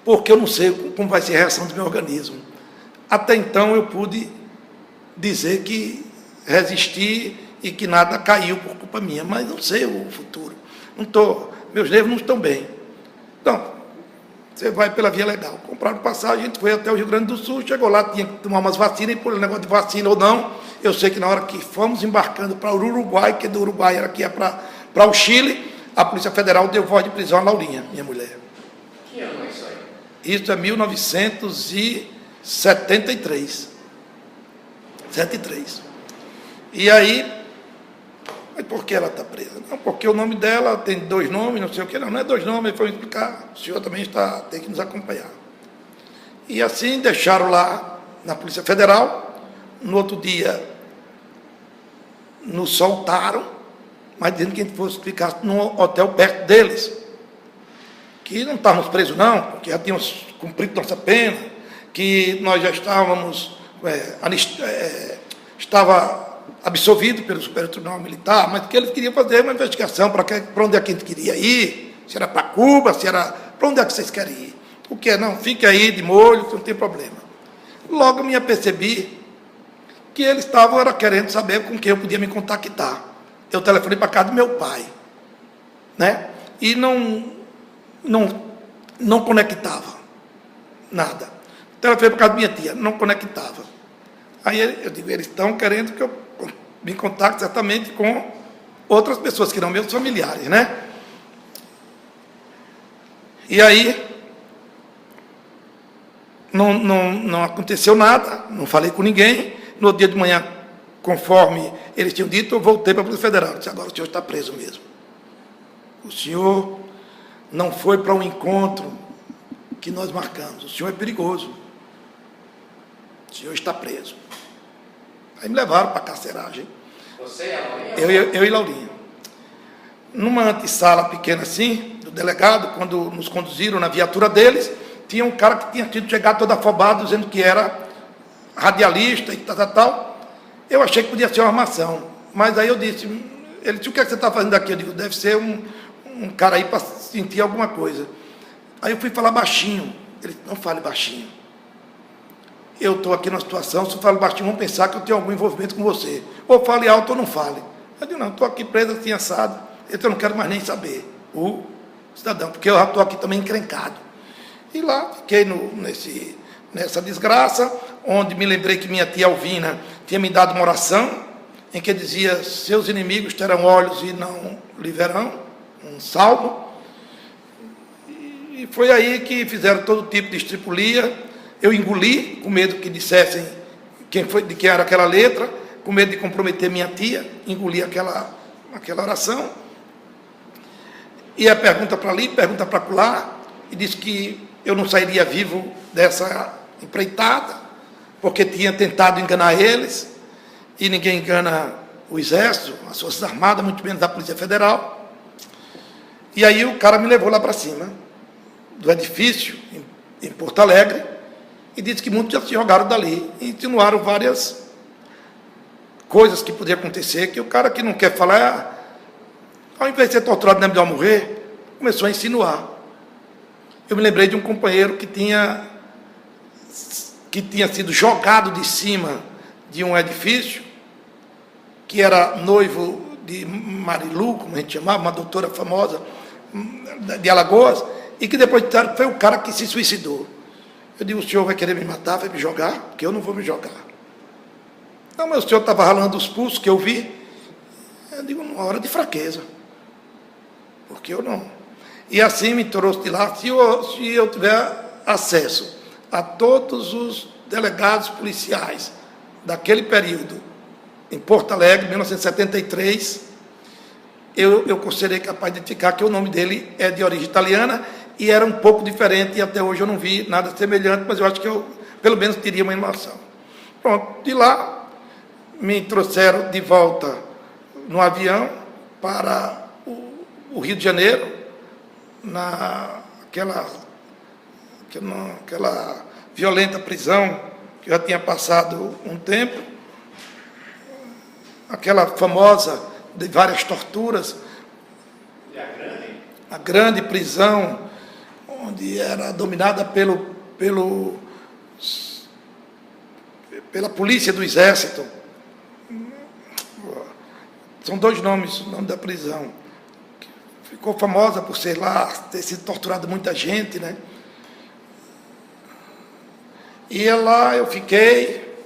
porque eu não sei como vai ser a reação do meu organismo. Até então, eu pude dizer que resisti e que nada caiu por culpa minha, mas não sei o futuro. Meus nervos não estão bem. Então, você vai pela via legal. Compraram passagem, a gente foi até o Rio Grande do Sul, chegou lá, tinha que tomar umas vacinas, e por negócio de vacina ou não, eu sei que na hora que fomos embarcando para o Uruguai, que do Uruguai era que ia para o Chile, a Polícia Federal deu voz de prisão à Laurinha, minha mulher. Que ano é isso aí? Isso é 1973. 73. E aí, mas por que ela está presa? Não, porque o nome dela tem 2 nomes, não sei o que, não é 2 nomes, ele foi explicar, o senhor também tem que nos acompanhar. E assim deixaram lá na Polícia Federal, no outro dia nos soltaram, mas dizendo que a gente fosse ficar num hotel perto deles, que não estávamos presos não, porque já tínhamos cumprido nossa pena, que nós já estávamos, estava absolvido pelo Superior Tribunal Militar, mas que eles queriam fazer uma investigação para onde é que a gente queria ir, se era para Cuba, se era para onde é que vocês querem ir. Porque não, fique aí de molho, que não tem problema. Logo me apercebi que eles estavam querendo saber com quem eu podia me contactar. Eu telefonei para a casa do meu pai, né? E não conectava nada. Telefonei para a casa da minha tia, não conectava. Aí eu digo, eles estão querendo que eu me contacte certamente com outras pessoas que não meus familiares, né? E aí não aconteceu nada, não falei com ninguém. No outro dia de manhã, conforme eles tinham dito, eu voltei para a Polícia Federal. Disse, agora o senhor está preso mesmo. O senhor não foi para um encontro que nós marcamos. O senhor é perigoso. O senhor está preso. Aí me levaram para a carceragem. Você e a Laurinha? Eu e Laurinha. Numa antessala pequena assim, do delegado, quando nos conduziram na viatura deles, tinha um cara que tinha tido chegado todo afobado, dizendo que era radialista e tal. Eu achei que podia ser uma armação. Mas aí eu disse, ele disse, o que é que você está fazendo aqui? Eu digo, deve ser um cara aí para sentir alguma coisa. Aí eu fui falar baixinho. Ele disse, não fale baixinho. Eu estou aqui numa situação, se eu falo baixinho, vão pensar que eu tenho algum envolvimento com você. Ou fale alto ou não fale. Eu digo, não, estou aqui preso assim, assado. Eu não quero mais nem saber. O cidadão, porque eu já estou aqui também encrencado. E lá fiquei nessa desgraça, onde me lembrei que minha tia Alvina tinha me dado uma oração, em que dizia, seus inimigos terão olhos e não lhe verão, um salmo. E foi aí que fizeram todo tipo de estripulia. Eu engoli, com medo que dissessem de quem era aquela letra, com medo de comprometer minha tia, engoli aquela oração. E a pergunta para ali, pergunta para lá, e disse que eu não sairia vivo dessa empreitada, porque tinha tentado enganar eles, e ninguém engana o Exército, as Forças Armadas, muito menos a Polícia Federal. E aí o cara me levou lá para cima, do edifício, em Porto Alegre, e disse que muitos já se jogaram dali, e insinuaram várias coisas que podiam acontecer, que o cara que não quer falar, ao invés de ser torturado, não é melhor morrer, começou a insinuar. Eu me lembrei de um companheiro que tinha sido jogado de cima de um edifício, que era noivo de Marilu, como a gente chamava, uma doutora famosa de Alagoas, e que depois foi o cara que se suicidou. Eu digo, o senhor vai querer me matar, vai me jogar? Porque eu não vou me jogar. Não, mas o senhor estava ralando os pulsos, que eu vi. Eu digo, uma hora de fraqueza. Porque eu não. E assim me trouxe de lá, se eu tiver acesso a todos os delegados policiais daquele período, em Porto Alegre, 1973, eu serei capaz de identificar que o nome dele é de origem italiana e era um pouco diferente, e até hoje eu não vi nada semelhante, mas eu acho que eu, pelo menos, teria uma informação. Pronto, de lá, me trouxeram de volta no avião para o Rio de Janeiro, naquela violenta prisão que eu já tinha passado um tempo, aquela famosa de várias torturas, a grande prisão, onde era dominada pela polícia do Exército. São dois nomes, o nome da prisão. Ficou famosa por ser lá, ter sido torturado muita gente, né? E lá eu fiquei,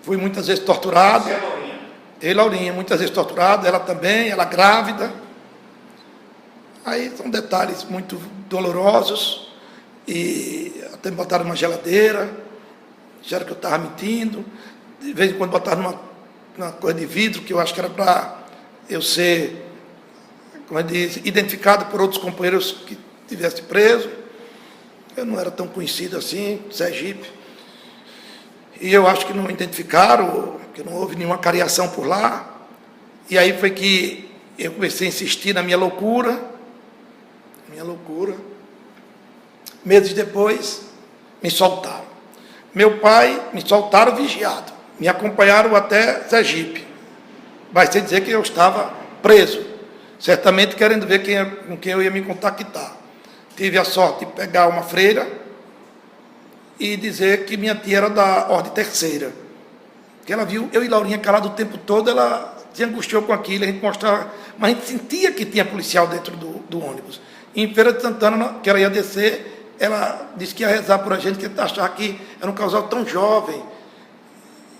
fui muitas vezes torturado. Você é Laurinha? Eu e Laurinha, muitas vezes torturado, ela também, ela grávida. Aí são detalhes muito dolorosos, e até me botaram numa geladeira, acharam que eu estava mentindo, de vez em quando botaram numa coisa de vidro, que eu acho que era para eu ser, como eu disse, identificado por outros companheiros que tivessem preso. Eu não era tão conhecido assim, Sergipe, e eu acho que não identificaram, que não houve nenhuma cariação por lá. E aí foi que eu comecei a insistir na minha loucura. Meses depois, me soltaram. Meu pai, me soltaram vigiado, me acompanharam até Sergipe. Vai ser dizer que eu estava preso, certamente querendo ver com quem eu ia me contactar. tive a sorte de pegar uma freira e dizer que minha tia era da ordem terceira. Que ela viu eu e Laurinha calado o tempo todo, ela se angustiou com aquilo, a gente mostrava, mas a gente sentia que tinha policial dentro do ônibus. Em Feira de Santana, que ela ia descer, ela disse que ia rezar por a gente, que achava que era um casal tão jovem,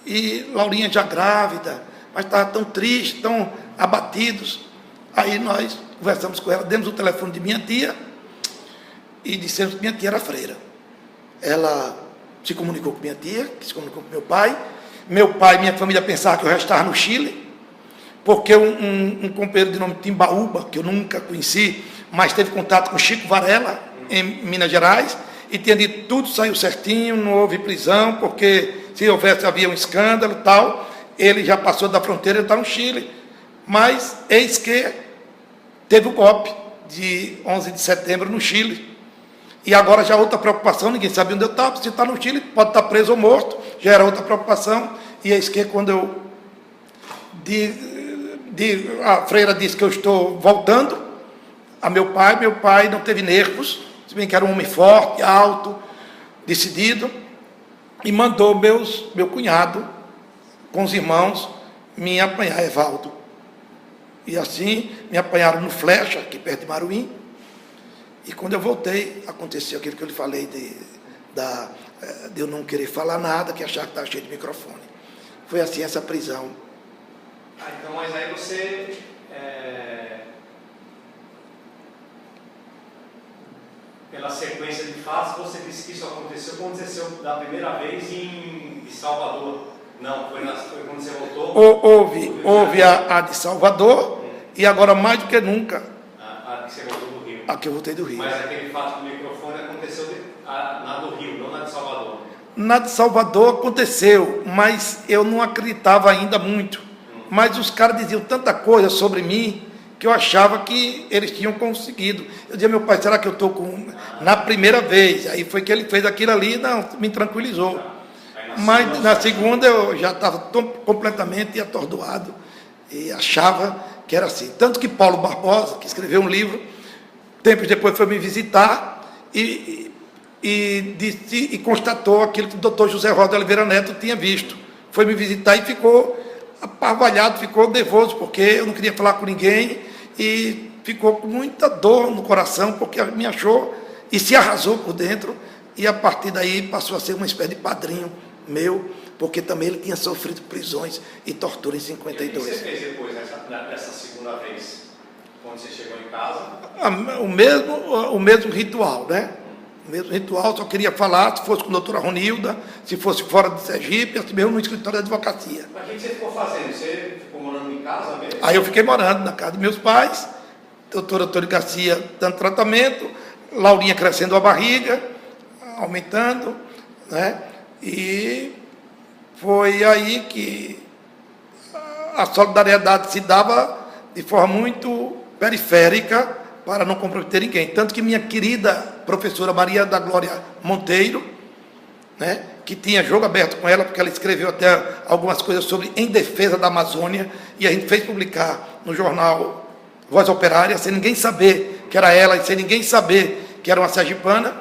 e Laurinha já grávida, mas estava tão triste, tão abatidos. Aí nós conversamos com ela, demos o telefone de minha tia, e dissemos que minha tia era freira. Ela se comunicou com minha tia, que se comunicou com meu pai. Meu pai e minha família pensavam que eu já estava no Chile, porque um companheiro de nome Timbaúba, que eu nunca conheci, mas teve contato com Chico Varela, em Minas Gerais, e tinha dito tudo saiu certinho, não houve prisão, porque se houvesse havia um escândalo e tal, ele já passou da fronteira, ele está no Chile. Mas eis que teve o golpe de 11 de setembro no Chile. E agora já outra preocupação, ninguém sabia onde eu estava, se está no Chile, pode estar preso ou morto, já era outra preocupação. E eis que quando a freira disse que eu estou voltando a meu pai não teve nervos, se bem que era um homem forte, alto, decidido, e mandou meu cunhado, com os irmãos, me apanhar, Evaldo. E assim, me apanharam no Flecha, aqui perto de Maruim, e quando eu voltei, aconteceu aquilo que eu lhe falei de eu não querer falar nada, que achar que estava cheio de microfone. Foi assim essa prisão. Então, mas aí você... Pela sequência de fatos, você disse que isso aconteceu da primeira vez em Salvador. Não, foi quando você voltou? Houve a de Salvador, e agora mais do que nunca... A que você voltou do Rio. A que eu voltei do Rio. Mas aquele fato do microfone aconteceu na do Rio, não na de Salvador. Na de Salvador aconteceu, mas eu não acreditava ainda muito. Mas os caras diziam tanta coisa sobre mim, que eu achava que eles tinham conseguido. Eu dizia, meu pai, será que eu estou com... Na primeira vez, aí foi que ele fez aquilo ali, não, me tranquilizou. Mas na segunda eu já estava completamente atordoado e achava que era assim. Tanto que Paulo Barbosa, que escreveu um livro, tempos depois foi me visitar e constatou aquilo que o doutor José Rosa de Oliveira Neto tinha visto. Foi me visitar e ficou apavalhado, ficou nervoso, porque eu não queria falar com ninguém, e ficou com muita dor no coração, porque me achou e se arrasou por dentro, e a partir daí passou a ser uma espécie de padrinho meu, porque também ele tinha sofrido prisões e tortura em 52. E o que você fez depois, nessa segunda vez, quando você chegou em casa? O mesmo ritual, né? O mesmo ritual, só queria falar, se fosse com a doutora Ronilda, se fosse fora de Sergipe, assim mesmo no escritório de advocacia. Mas o que você ficou fazendo? Você ficou morando em casa mesmo? Aí eu fiquei morando na casa de meus pais, doutora Antônio Garcia dando tratamento, Laurinha crescendo a barriga, aumentando, né? E foi aí que a solidariedade se dava de forma muito periférica, para não comprometer ninguém. Tanto que minha querida professora Maria da Glória Monteiro, né, que tinha jogo aberto com ela, porque ela escreveu até algumas coisas sobre Em Defesa da Amazônia, e a gente fez publicar no jornal Voz Operária, sem ninguém saber que era ela, e sem ninguém saber que era uma sergipana.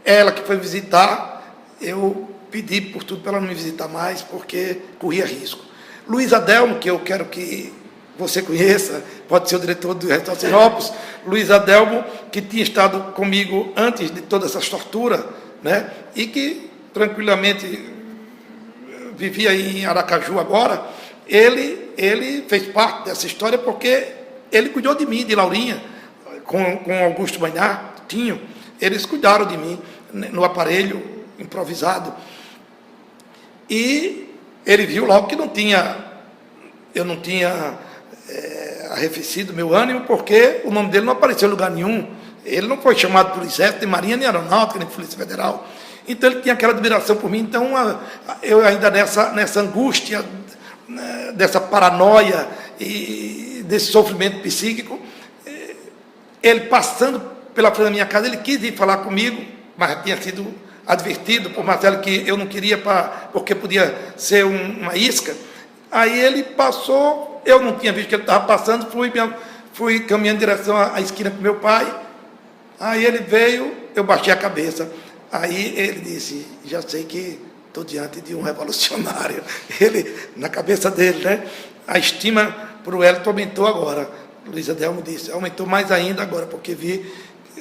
Ela que foi visitar, eu pedi por tudo para ela não me visitar mais, porque corria risco. Luiz Adelmo, que eu quero que você conheça, pode ser o diretor do Restaurante Sinopos, Luiz Adelmo, que tinha estado comigo antes de todas essas torturas, né? E que tranquilamente vivia em Aracaju agora, ele fez parte dessa história porque ele cuidou de mim, de Laurinha, com Augusto Banhar, Tinho, eles cuidaram de mim no aparelho improvisado. E ele viu logo que eu não tinha arrefecido meu ânimo, porque o nome dele não apareceu em lugar nenhum. Ele não foi chamado por Exército, nem Marinha, nem Aeronáutica, nem Polícia Federal. Então ele tinha aquela admiração por mim. Então eu ainda nessa angústia, dessa paranoia e desse sofrimento psíquico, ele passando pela frente da minha casa, ele quis ir falar comigo, mas tinha sido advertido por Marcelo que eu não queria, porque podia ser uma isca. Aí ele passou, eu não tinha visto que ele estava passando, fui caminhando em direção à esquina com meu pai, Aí ele veio, eu baixei a cabeça. Aí ele disse, já sei que estou diante de um revolucionário. Ele, na cabeça dele, né? A estima para o Wellington aumentou agora. Luiz Adelmo disse, aumentou mais ainda agora, porque vi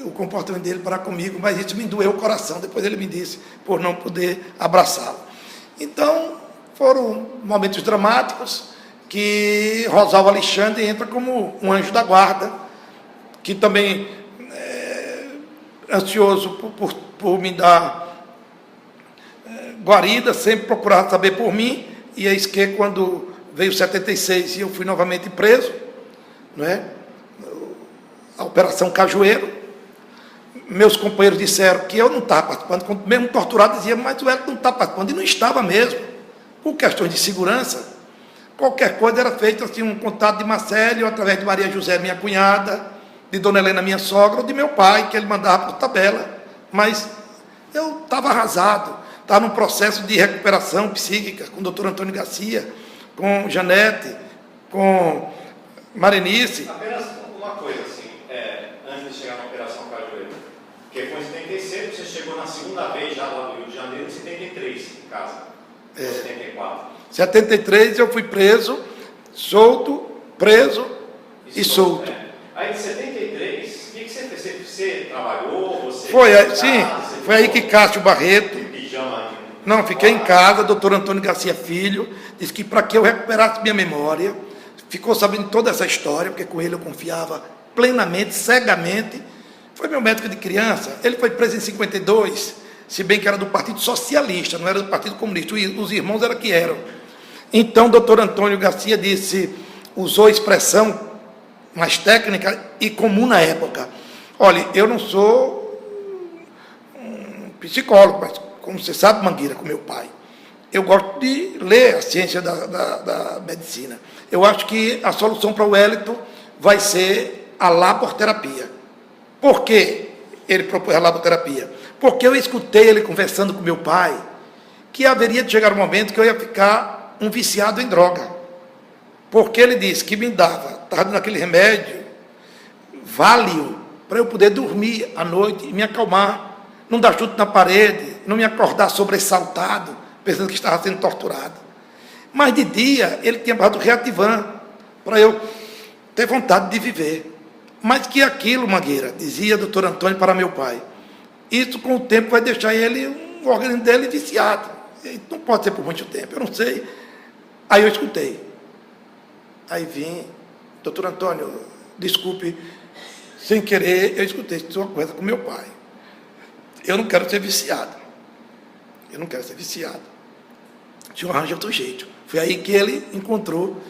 o comportamento dele para comigo, mas isso me doeu o coração. Depois ele me disse, por não poder abraçá-lo. Então, foram momentos dramáticos que Rosalvo Alexandre entra como um anjo da guarda, que também ansioso por me dar guarida, sempre procurar saber por mim, e eis que quando veio 76 e eu fui novamente preso, não é? A Operação Cajueiro, meus companheiros disseram que eu não estava participando, mesmo torturado dizia, mas o Hélio não está participando, e não estava mesmo, por questões de segurança. Qualquer coisa era feito assim, um contato de Marcelo, através de Maria José, minha cunhada, de Dona Helena, minha sogra, ou de meu pai, que ele mandava por tabela. Mas eu estava arrasado, estava num processo de recuperação psíquica com o doutor Antônio Garcia, com Janete, com Marenice. Apenas uma coisa, assim, antes de chegar na Operação Cajueiro, porque foi em 76, você chegou na segunda vez já lá no Rio de Janeiro, em 73, em casa, 74. 73 eu fui preso, solto, preso e solto. Aí em 73, o que você fez? Você trabalhou? Você foi aí que Cássio Barreto... Pijama, não, fiquei em casa, doutor Antônio Garcia Filho, disse que para que eu recuperasse minha memória, ficou sabendo toda essa história, porque com ele eu confiava plenamente, cegamente. Foi meu médico de criança, ele foi preso em 52, se bem que era do Partido Socialista, não era do Partido Comunista, os irmãos eram que eram. Então, doutor Antônio Garcia usou expressão mais técnica e comum na época. Olha, eu não sou um psicólogo, mas como você sabe, Mangueira, com meu pai, eu gosto de ler a ciência da medicina. Eu acho que a solução para o Wellington vai ser a laborterapia. Por que ele propôs a laborterapia? Porque eu escutei ele conversando com meu pai que haveria de chegar um momento que eu ia ficar um viciado em droga. Porque ele disse que me estava dando aquele remédio Valium para eu poder dormir à noite e me acalmar, não dar chute na parede, não me acordar sobressaltado, pensando que estava sendo torturado. Mas de dia ele tinha dado Reativan para eu ter vontade de viver. Mas que aquilo, Mangueira, dizia doutor Antônio para meu pai, isso com o tempo vai deixar ele, o organismo dele viciado. Não pode ser por muito tempo, eu não sei. Aí eu escutei. Aí vim, doutor Antônio, desculpe, sem querer, eu escutei uma coisa com meu pai. Eu não quero ser viciado. Eu não quero ser viciado. O senhor arranja outro jeito. Foi aí que ele encontrou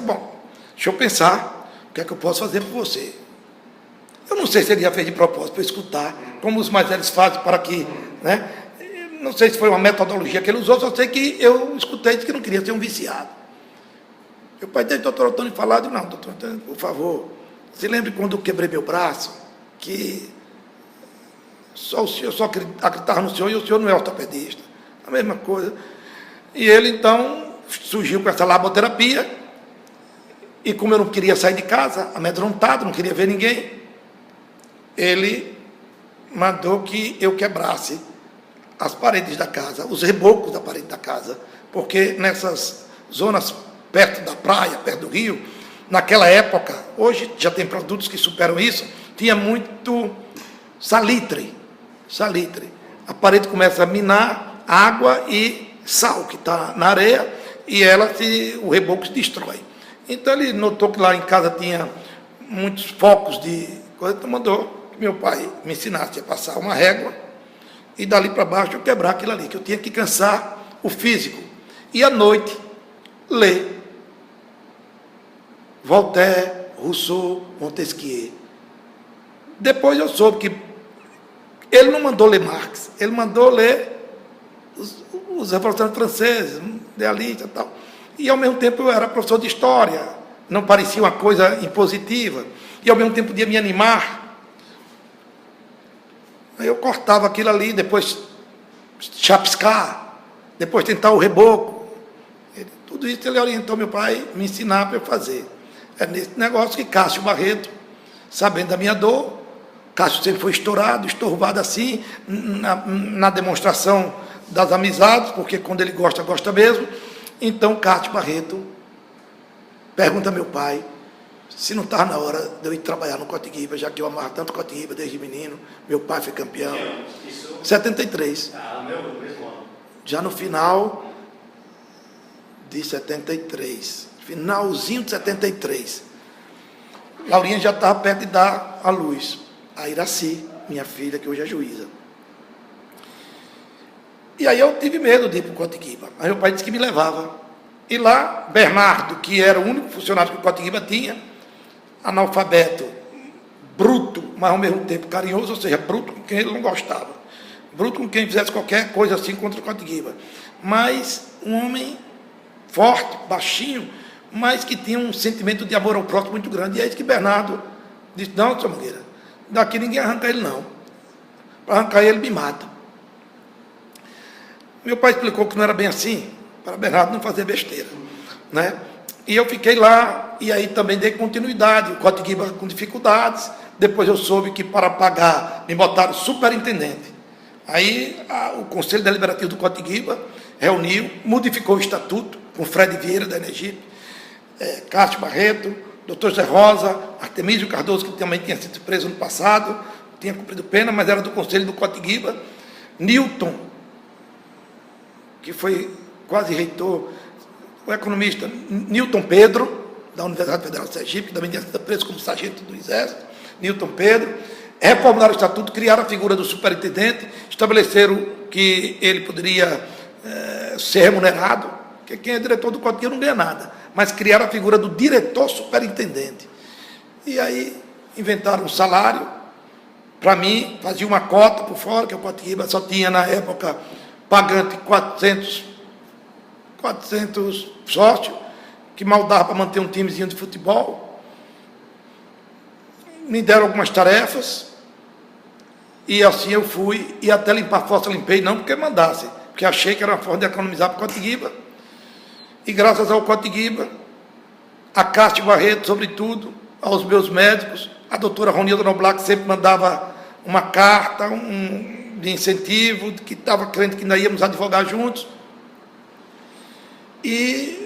bom, deixa eu pensar, o que é que eu posso fazer por você? Eu não sei se ele já fez de propósito para escutar, como os mais velhos fazem para que, né? Não sei se foi uma metodologia que ele usou, só sei que eu escutei que não queria ser um viciado. Meu pai disse, doutor Antônio, falado, não, doutor Antônio, por favor, se lembre quando eu quebrei meu braço, que eu só acreditava no senhor e o senhor não é ortopedista. A mesma coisa. E ele, então, surgiu com essa laboterapia, e como eu não queria sair de casa, amedrontado, não queria ver ninguém, ele mandou que eu quebrasse as paredes da casa, os rebocos da parede da casa, porque nessas zonas perto da praia, perto do rio, naquela época, hoje já tem produtos que superam isso, tinha muito salitre. A parede começa a minar água e sal, que está na areia, e o reboco se destrói. Então ele notou que lá em casa tinha muitos focos de coisa, então mandou que meu pai me ensinasse a passar uma régua, e dali para baixo eu quebrar aquilo ali, que eu tinha que cansar o físico. E à noite, ler Voltaire, Rousseau, Montesquieu. Depois eu soube que ele não mandou ler Marx, ele mandou ler os revolucionários franceses, idealistas e tal. E ao mesmo tempo eu era professor de história, não parecia uma coisa impositiva, e ao mesmo tempo podia me animar. Aí eu cortava aquilo ali, depois chapiscar, depois tentar o reboco. Tudo isso ele orientou meu pai a me ensinar para eu fazer. É nesse negócio que Cássio Barreto, sabendo da minha dor, Cássio sempre foi estourado, estorvado assim, na demonstração das amizades, porque quando ele gosta, gosta mesmo. Então, Cássio Barreto pergunta a meu pai se não estava na hora de eu ir trabalhar no Cotiguiba, já que eu amava tanto Cotiguiba desde menino. Meu pai foi campeão. Isso? 73. No mesmo ano. Já no final de 73. Finalzinho de 73. Laurinha já estava perto de dar a luz. A Iraci, minha filha, que hoje é juíza. E aí eu tive medo de ir para o Cotiguiba. Aí meu pai disse que me levava. E lá, Bernardo, que era o único funcionário que o Cotiguiba tinha, analfabeto, bruto, mas ao mesmo tempo carinhoso, ou seja, bruto com quem ele não gostava. Bruto com quem fizesse qualquer coisa assim contra o Cotiguiba. Mas um homem forte, baixinho, mas que tinha um sentimento de amor ao próximo muito grande. E é isso que Bernardo disse: não, seu Mangueira, daqui ninguém arranca ele não. Para arrancar ele, me mata. Meu pai explicou que não era bem assim, para Bernardo não fazer besteira, né? E eu fiquei lá, e aí também dei continuidade, o Cotiguiba com dificuldades. Depois eu soube que para pagar me botaram superintendente. Aí o Conselho Deliberativo do Cotiguiba reuniu, modificou o estatuto, com Fred Vieira da Energip, Cássio Barreto, Dr. Zé Rosa, Artemísio Cardoso, que também tinha sido preso no passado, tinha cumprido pena, mas era do Conselho do Cotiguiba, Newton, que foi quase reitor, o economista Newton Pedro, da Universidade Federal de Sergipe, que também tinha sido preso como sargento do Exército, Newton Pedro, reformularam o estatuto, criaram a figura do superintendente, estabeleceram que ele poderia ser remunerado, porque quem é diretor do Cotiguiba não ganha nada, mas criaram a figura do diretor superintendente. E aí inventaram um salário, para mim, fazia uma cota por fora, que o Cotiguiba só tinha na época pagante 400 sócios, que mal dava para manter um timezinho de futebol. Me deram algumas tarefas, e assim eu fui, e até limpar a fossa limpei, não porque mandasse, porque achei que era uma forma de economizar para o Cotiguiba. E graças ao Cotiguiba, a Cássio Barreto, sobretudo, aos meus médicos, a doutora Ronilda Noblar, que sempre mandava uma carta de incentivo, que estava crendo que ainda íamos advogar juntos, e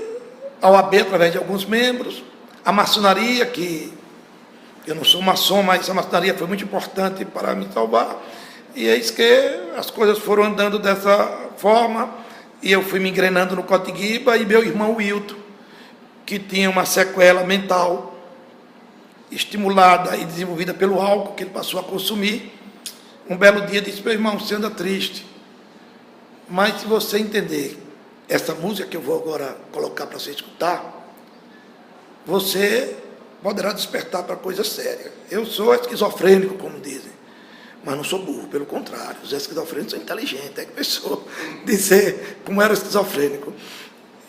a OAB, através de alguns membros, a maçonaria, que eu não sou maçom, mas a maçonaria foi muito importante para me salvar, e eis que as coisas foram andando dessa forma, e eu fui me engrenando no Cotiguiba, e meu irmão Wilton, que tinha uma sequela mental, estimulada e desenvolvida pelo álcool, que ele passou a consumir, um belo dia disse: meu irmão, você anda triste, mas se você entender essa música que eu vou agora colocar para você escutar, você poderá despertar para coisa séria. Eu sou esquizofrênico, como dizem, mas não sou burro, pelo contrário, os esquizofrênicos são inteligentes, é que pensou dizer como era esquizofrênico.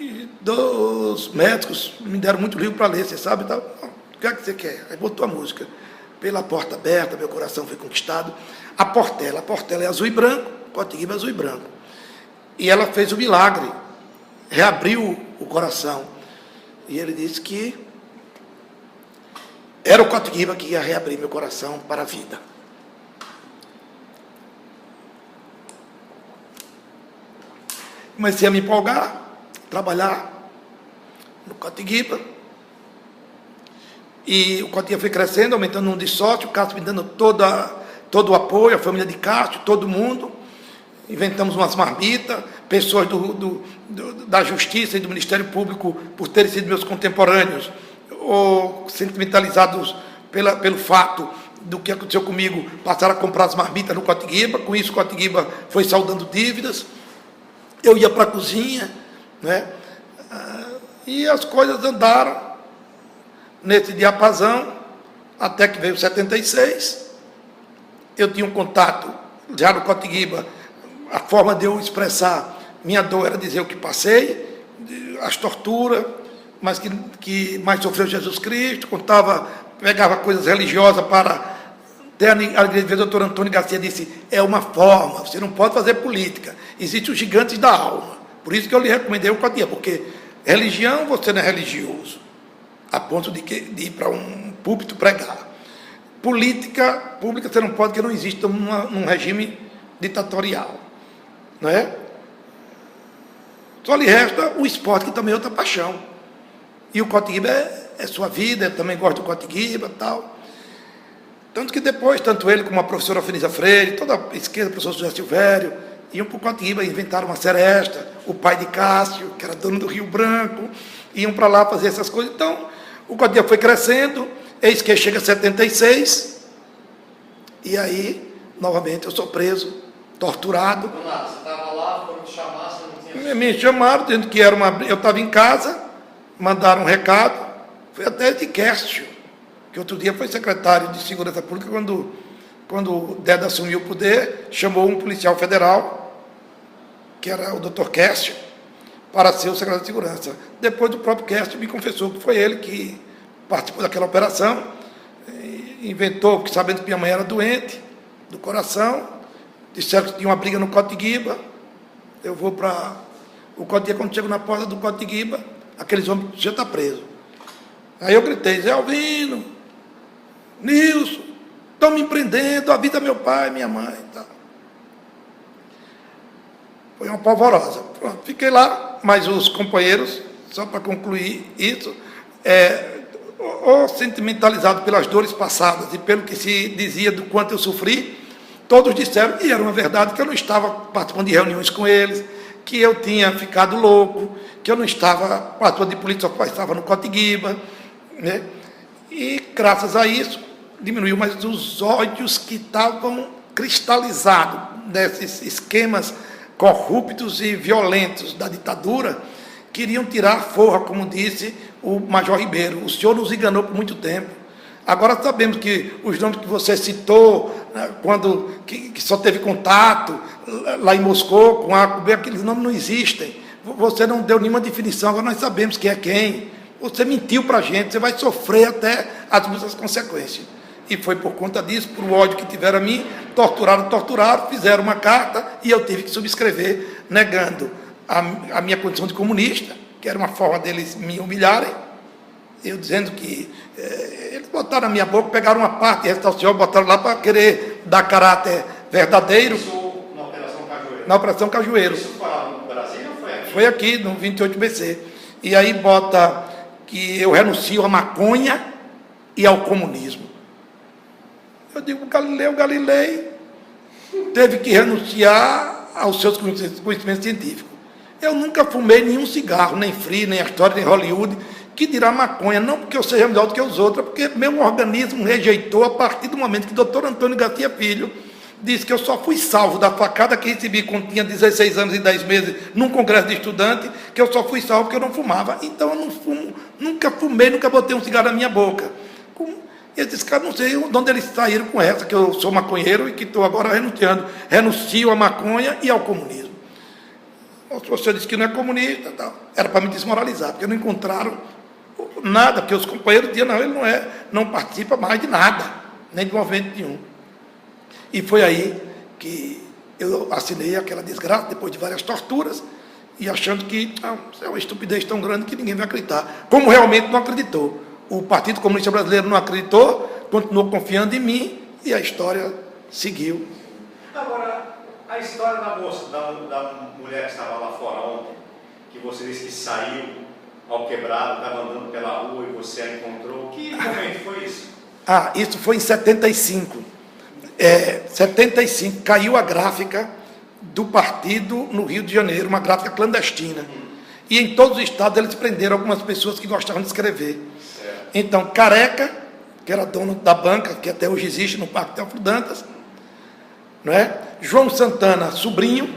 E dos médicos me deram muito livro para ler, você sabe, tá? O que é que você quer? Aí botou a música, Pela Porta Aberta, Meu Coração Foi Conquistado. A Portela é azul e branco, Cotiguiba é azul e branco. E ela fez o milagre, reabriu o coração. E ele disse que era o Cotiguiba que ia reabrir meu coração para a vida. Comecei a me empolgar, trabalhar no Cotiguiba. E o Cotiguiba foi crescendo, aumentando o número de sócios, o Cássio me dando todo o apoio, a família de Cássio, todo mundo. Inventamos umas marmitas, pessoas da Justiça e do Ministério Público, por terem sido meus contemporâneos, ou sentimentalizados pelo fato do que aconteceu comigo, passaram a comprar as marmitas no Cotiguiba. Com isso, o Cotiguiba foi saldando dívidas. Eu ia para a cozinha, né? E as coisas andaram nesse diapasão, até que veio 76. Eu tinha um contato já no Cotiguiba. A forma de eu expressar minha dor era dizer o que passei, as torturas, mas que mais sofreu Jesus Cristo, pegava coisas religiosas para... Até a igreja do doutor Antônio Garcia disse: é uma forma, você não pode fazer política, existem os gigantes da alma. Por isso que eu lhe recomendei o Cotiguiba, porque religião, você não é religioso, a ponto de ir para um púlpito pregar. política pública você não pode, que não exista num regime ditatorial, não é? Só lhe resta o esporte, que também é outra paixão. E o Cotiguiba é sua vida, eu também gosto do Cotiguiba e tal. Tanto que depois, tanto ele como a professora Fenisa Freire, toda a esquerda, o professor José Silvério, iam para o Cotiguiba, inventaram uma seresta, o pai de Cássio, que era dono do Rio Branco, iam para lá fazer essas coisas. Então, o Cotiguiba foi crescendo, eis que chega a 76, e aí, novamente, eu sou preso, torturado. Do nada, você estava lá, foram te chamar, você não tinha... Me chamaram, dizendo que eu estava em casa, mandaram um recado, foi até de Quércio, que outro dia foi secretário de Segurança Pública, quando o Deda assumiu o poder, chamou um policial federal, que era o doutor Quércio, para ser o secretário de Segurança. Depois do próprio Quércio me confessou que foi ele que participou daquela operação, inventou, que sabendo que minha mãe era doente, do coração, disseram que tinha uma briga no Cotiguiba, eu vou para o Cotiguiba, quando chego na porta do Cotiguiba, aqueles homens já estão presos. Aí eu gritei, Zé Alvino, Nilson, estão me prendendo, avisa meu pai, minha mãe e tal. Foi uma polvorosa. Pronto, fiquei lá, mas os companheiros, só para concluir isso, ou sentimentalizado pelas dores passadas e pelo que se dizia do quanto eu sofri, todos disseram, e era uma verdade, que eu não estava participando de reuniões com eles, que eu tinha ficado louco, que eu não estava participando de política, só estava no Cotiguiba, né? E, graças a isso, diminuiu, mas os ódios que estavam cristalizados nesses esquemas corruptos e violentos da ditadura, queriam tirar a forra, como disse o Major Ribeiro. O senhor nos enganou por muito tempo. Agora sabemos que os nomes que você citou, né, que só teve contato lá em Moscou com a aqueles nomes não existem. Você não deu nenhuma definição, agora nós sabemos quem é quem. Você mentiu para a gente, você vai sofrer até as muitas consequências. E foi por conta disso, por o ódio que tiveram a mim, torturaram, fizeram uma carta e eu tive que subscrever, negando a minha condição de comunista, que era uma forma deles me humilharem, eu dizendo que eles botaram na minha boca, pegaram uma parte, botaram lá para querer dar caráter verdadeiro. Isso na Operação Cajueiro? Na Operação Cajueiro. Isso foi lá no Brasil ou foi aqui? Foi aqui, no 28BC. E aí bota que eu renuncio à maconha e ao comunismo. Eu digo, Galilei teve que renunciar aos seus conhecimentos científicos. Eu nunca fumei nenhum cigarro, nem Free, nem História, nem Hollywood, que dirá maconha, não porque eu seja melhor do que os outros, é porque meu organismo rejeitou a partir do momento que o doutor Antônio Garcia Filho disse que eu só fui salvo da facada que recebi quando tinha 16 anos e 10 meses num congresso de estudante, que eu só fui salvo porque eu não fumava. Então eu não fumo, nunca fumei, nunca botei um cigarro na minha boca. E esses caras, não sei de onde eles saíram com essa, que eu sou maconheiro e que estou agora renuncio à maconha e ao comunismo. Você disse que não é comunista, tal. Era para me desmoralizar, porque não encontraram nada, porque os companheiros diziam, não, ele não participa mais de nada, nem de movimento nenhum. E foi aí que eu assinei aquela desgraça, depois de várias torturas, e achando que isso é uma estupidez tão grande que ninguém vai acreditar. Como realmente não acreditou. O Partido Comunista Brasileiro não acreditou, continuou confiando em mim, e a história seguiu. Agora, a história da moça, da mulher que estava lá fora ontem, que você disse que saiu ao quebrado, estava andando pela rua e você a encontrou, que momento foi isso? Isso foi em 75. 75, caiu a gráfica do partido no Rio de Janeiro, uma gráfica clandestina. E em todos os estados eles prenderam algumas pessoas que gostavam de escrever. Certo. Então, Careca, que era dono da banca, que até hoje existe no Parque Teófilo Dantas, não é? João Santana, sobrinho,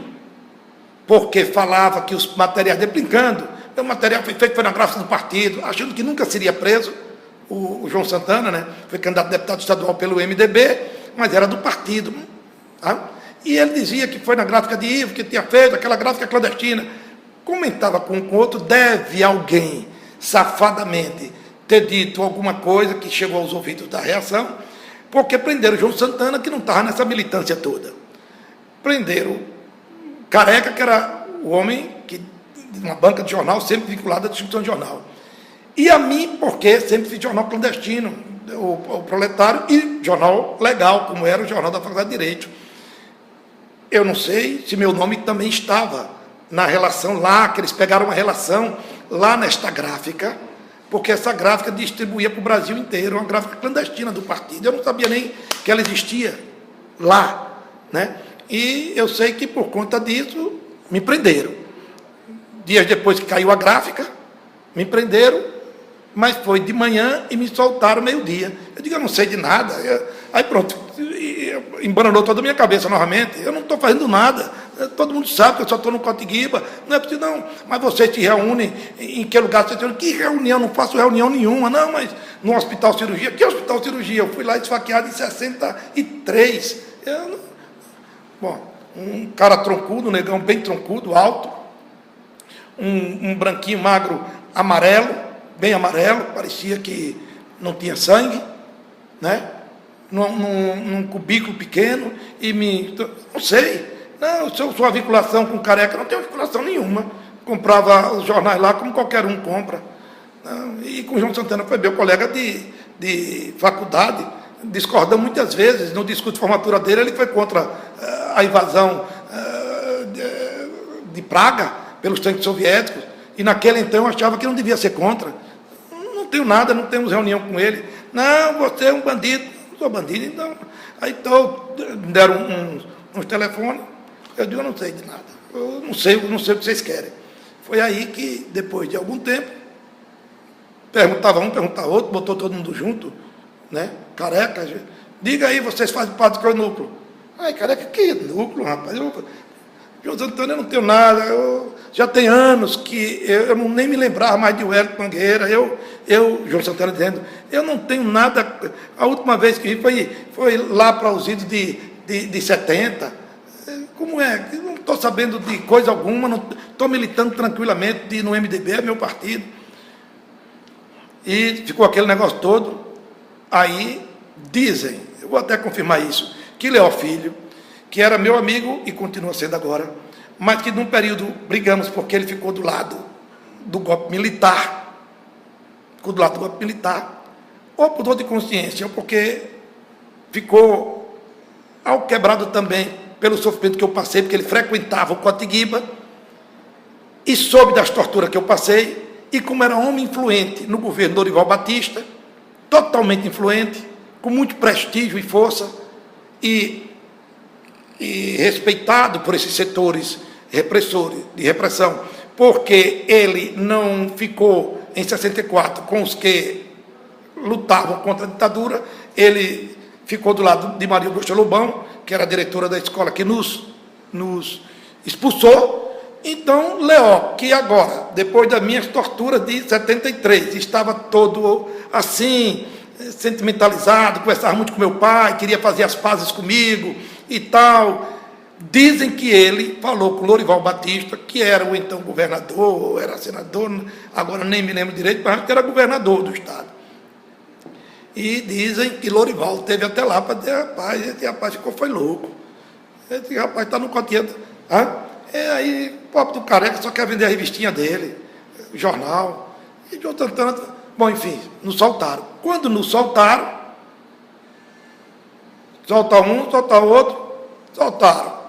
porque falava que os materiais dele, brincando, o material foi feito, foi na gráfica do partido, achando que nunca seria preso, o João Santana, né? Foi candidato a deputado estadual pelo MDB, mas era do partido. Tá? E ele dizia que foi na gráfica de Ivo, que tinha feito aquela gráfica clandestina. Comentava com o outro, deve alguém, safadamente, ter dito alguma coisa que chegou aos ouvidos da reação, porque prenderam o João Santana, que não estava nessa militância toda. Prenderam Careca, que era o homem que, de uma banca de jornal, sempre vinculado à distribuição de jornal. E a mim, porque sempre fiz jornal clandestino, o Proletário, e jornal legal, como era o jornal da Faculdade de Direito. Eu não sei se meu nome também estava na relação lá, que eles pegaram uma relação lá nesta gráfica, porque essa gráfica distribuía para o Brasil inteiro, uma gráfica clandestina do partido. Eu não sabia nem que ela existia lá, né? E eu sei que por conta disso me prenderam. Dias depois que caiu a gráfica, me prenderam, mas foi de manhã e me soltaram meio-dia. Eu digo, eu não sei de nada. Aí pronto, embananou toda a minha cabeça novamente. Eu não estou fazendo nada. Todo mundo sabe que eu só estou no Cotiguiba. Não é possível, não. Mas vocês se reúnem em que lugar? Vocês dizem, que reunião? Não faço reunião nenhuma. Não, mas no Hospital Cirurgia. Que Hospital Cirurgia? Eu fui lá esfaqueado em 63. Bom, um cara troncudo, um negão bem troncudo, alto. Um branquinho magro, amarelo, bem amarelo, parecia que não tinha sangue, né? Num cubículo pequeno, e não sei, não, sua vinculação com careca, não tenho vinculação nenhuma, comprava os jornais lá como qualquer um compra, não, e com o João Santana foi meu colega de faculdade, discordamos muitas vezes, no discurso de formatura dele, ele foi contra a invasão de Praga pelos tanques soviéticos, e naquele então eu achava que não devia ser contra. Não tenho nada, não temos reunião com ele. Não, você é um bandido. Não sou bandido, então. Aí me deram uns telefones, eu digo, eu não sei de nada. Eu não sei o que vocês querem. Foi aí que, depois de algum tempo, perguntava um, perguntava outro, botou todo mundo junto, né? Careca, diga aí, vocês fazem parte do que é o núcleo. Ai, careca, que núcleo, rapaz? João Santana, eu não tenho nada, já tem anos que eu nem me lembrava mais de Wellington Mangueira, João Santana dizendo, eu não tenho nada, a última vez que vi foi lá para os idos de 70, como é? Eu não estou sabendo de coisa alguma, não estou militando tranquilamente no MDB, é meu partido. E ficou aquele negócio todo, aí dizem, eu vou até confirmar isso, que Leó Filho, que era meu amigo e continua sendo agora, mas que num período brigamos porque ele ficou do lado do golpe militar, ou por dor de consciência, ou porque ficou ao quebrado também pelo sofrimento que eu passei, porque ele frequentava o Cotiguiba e soube das torturas que eu passei, e como era homem influente no governo Lorival Batista, totalmente influente, com muito prestígio e força, e respeitado por esses setores repressores, de repressão, porque ele não ficou em 64 com os que lutavam contra a ditadura, ele ficou do lado de Maria Augusta Lobão, que era a diretora da escola que nos expulsou. Então, Leó, que agora, depois das minhas torturas de 73, estava todo assim, sentimentalizado, conversava muito com meu pai, queria fazer as pazes comigo e tal. Dizem que ele falou com Lorival Batista, que era o então governador, era senador, agora nem me lembro direito, mas que era governador do estado. E dizem que Lorival teve até lá para dizer, rapaz, esse rapaz foi louco. Esse rapaz está no cotinho. Aí, o pobre do careca só quer vender a revistinha dele, o jornal. E de outro tanto. Bom, enfim, nos soltaram. Quando nos soltaram, solta um, solta outro, soltaram.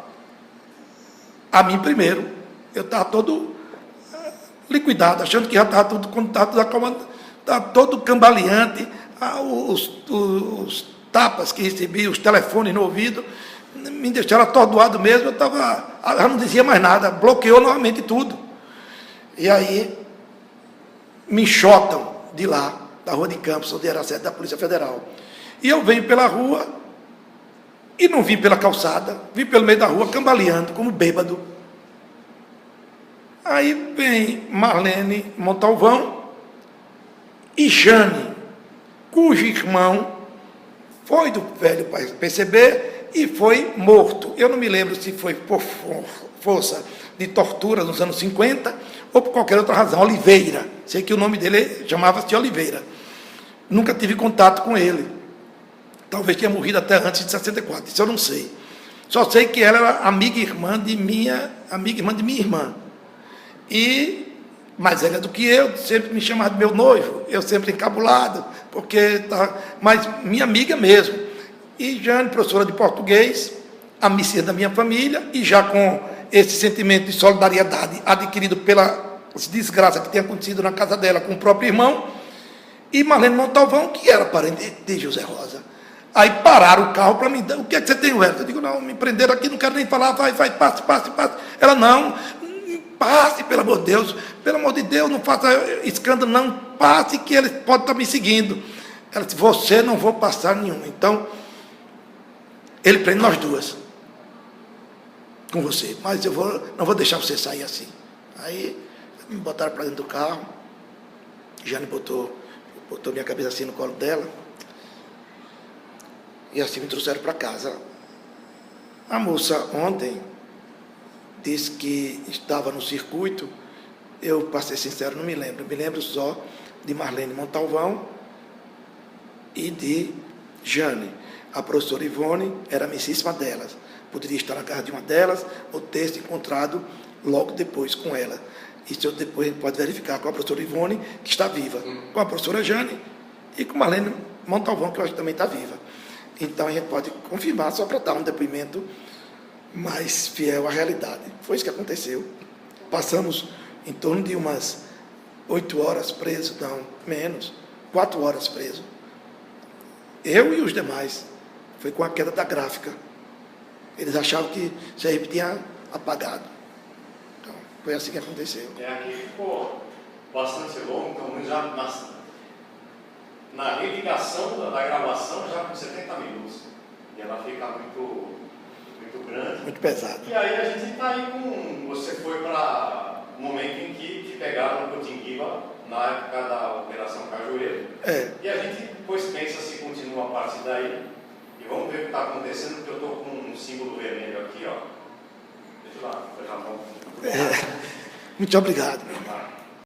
A mim primeiro. Eu estava todo liquidado, achando que já estava tudo contato da comanda, estava todo cambaleante, os tapas que recebi, os telefones no ouvido, me deixaram atordoado mesmo, eu já não dizia mais nada, bloqueou novamente tudo. E aí me enxotam de lá, da Rua de Campos, onde era a sede da Polícia Federal. E eu venho pela rua, e não vim pela calçada, vim pelo meio da rua, cambaleando, como bêbado. Aí vem Marlene Montalvão e Jane, cujo irmão foi do velho PCB e foi morto. Eu não me lembro se foi por força de tortura nos anos 50 ou por qualquer outra razão. Oliveira, sei que o nome dele chamava-se Oliveira. Nunca tive contato com ele. Talvez tenha morrido até antes de 64, isso eu não sei. Só sei que ela era amiga e irmã de minha irmã. E mais velha do que eu, sempre me chamava de meu noivo, eu sempre encabulado, mas minha amiga mesmo. E Jane, professora de português, amiga da minha família, e já com esse sentimento de solidariedade adquirido pelas desgraças que tinha acontecido na casa dela com o próprio irmão, e Marlene Montalvão, que era parente de José Rosa. Aí pararam o carro para mim, o que é que você tem, Wellington? Eu digo, não, me prenderam aqui, não quero nem falar, vai, passe. Ela, não, passe, pelo amor de Deus, não faça escândalo, não, passe que eles podem estar me seguindo. Ela disse, você não vou passar nenhum. Então, ele prende nós duas, com você, mas eu não vou deixar você sair assim. Aí, me botaram para dentro do carro, Jane botou minha cabeça assim no colo dela, e assim me trouxeram para casa. A moça ontem disse que estava no circuito, eu, para ser sincero, não me lembro. Me lembro só de Marlene Montalvão e de Jane. A professora Ivone era amicíssima delas. Poderia estar na casa de uma delas ou ter se encontrado logo depois com ela. Isso depois a gente pode verificar com a professora Ivone, que está viva, com a professora Jane e com Marlene Montalvão, que eu acho que também está viva. Então a gente pode confirmar só para dar um depoimento mais fiel à realidade. Foi isso que aconteceu. Passamos em torno de umas 8 horas presos, não, menos, 4 horas presos. Eu e os demais. Foi com a queda da gráfica. Eles achavam que Sergipe tinha apagado. Então, foi assim que aconteceu. Aqui ficou bastante longo, então já na religação da gravação já com 70 minutos. E ela fica muito grande. Muito pesado. E aí a gente está aí com... Você foi para o momento em que te pegaram no Cotinguiba, na época da Operação Cajueiro. E a gente depois pensa se continua a partir daí. E vamos ver o que está acontecendo, porque eu estou com um símbolo vermelho aqui, ó. Deixa lá, foi na mão. Muito obrigado.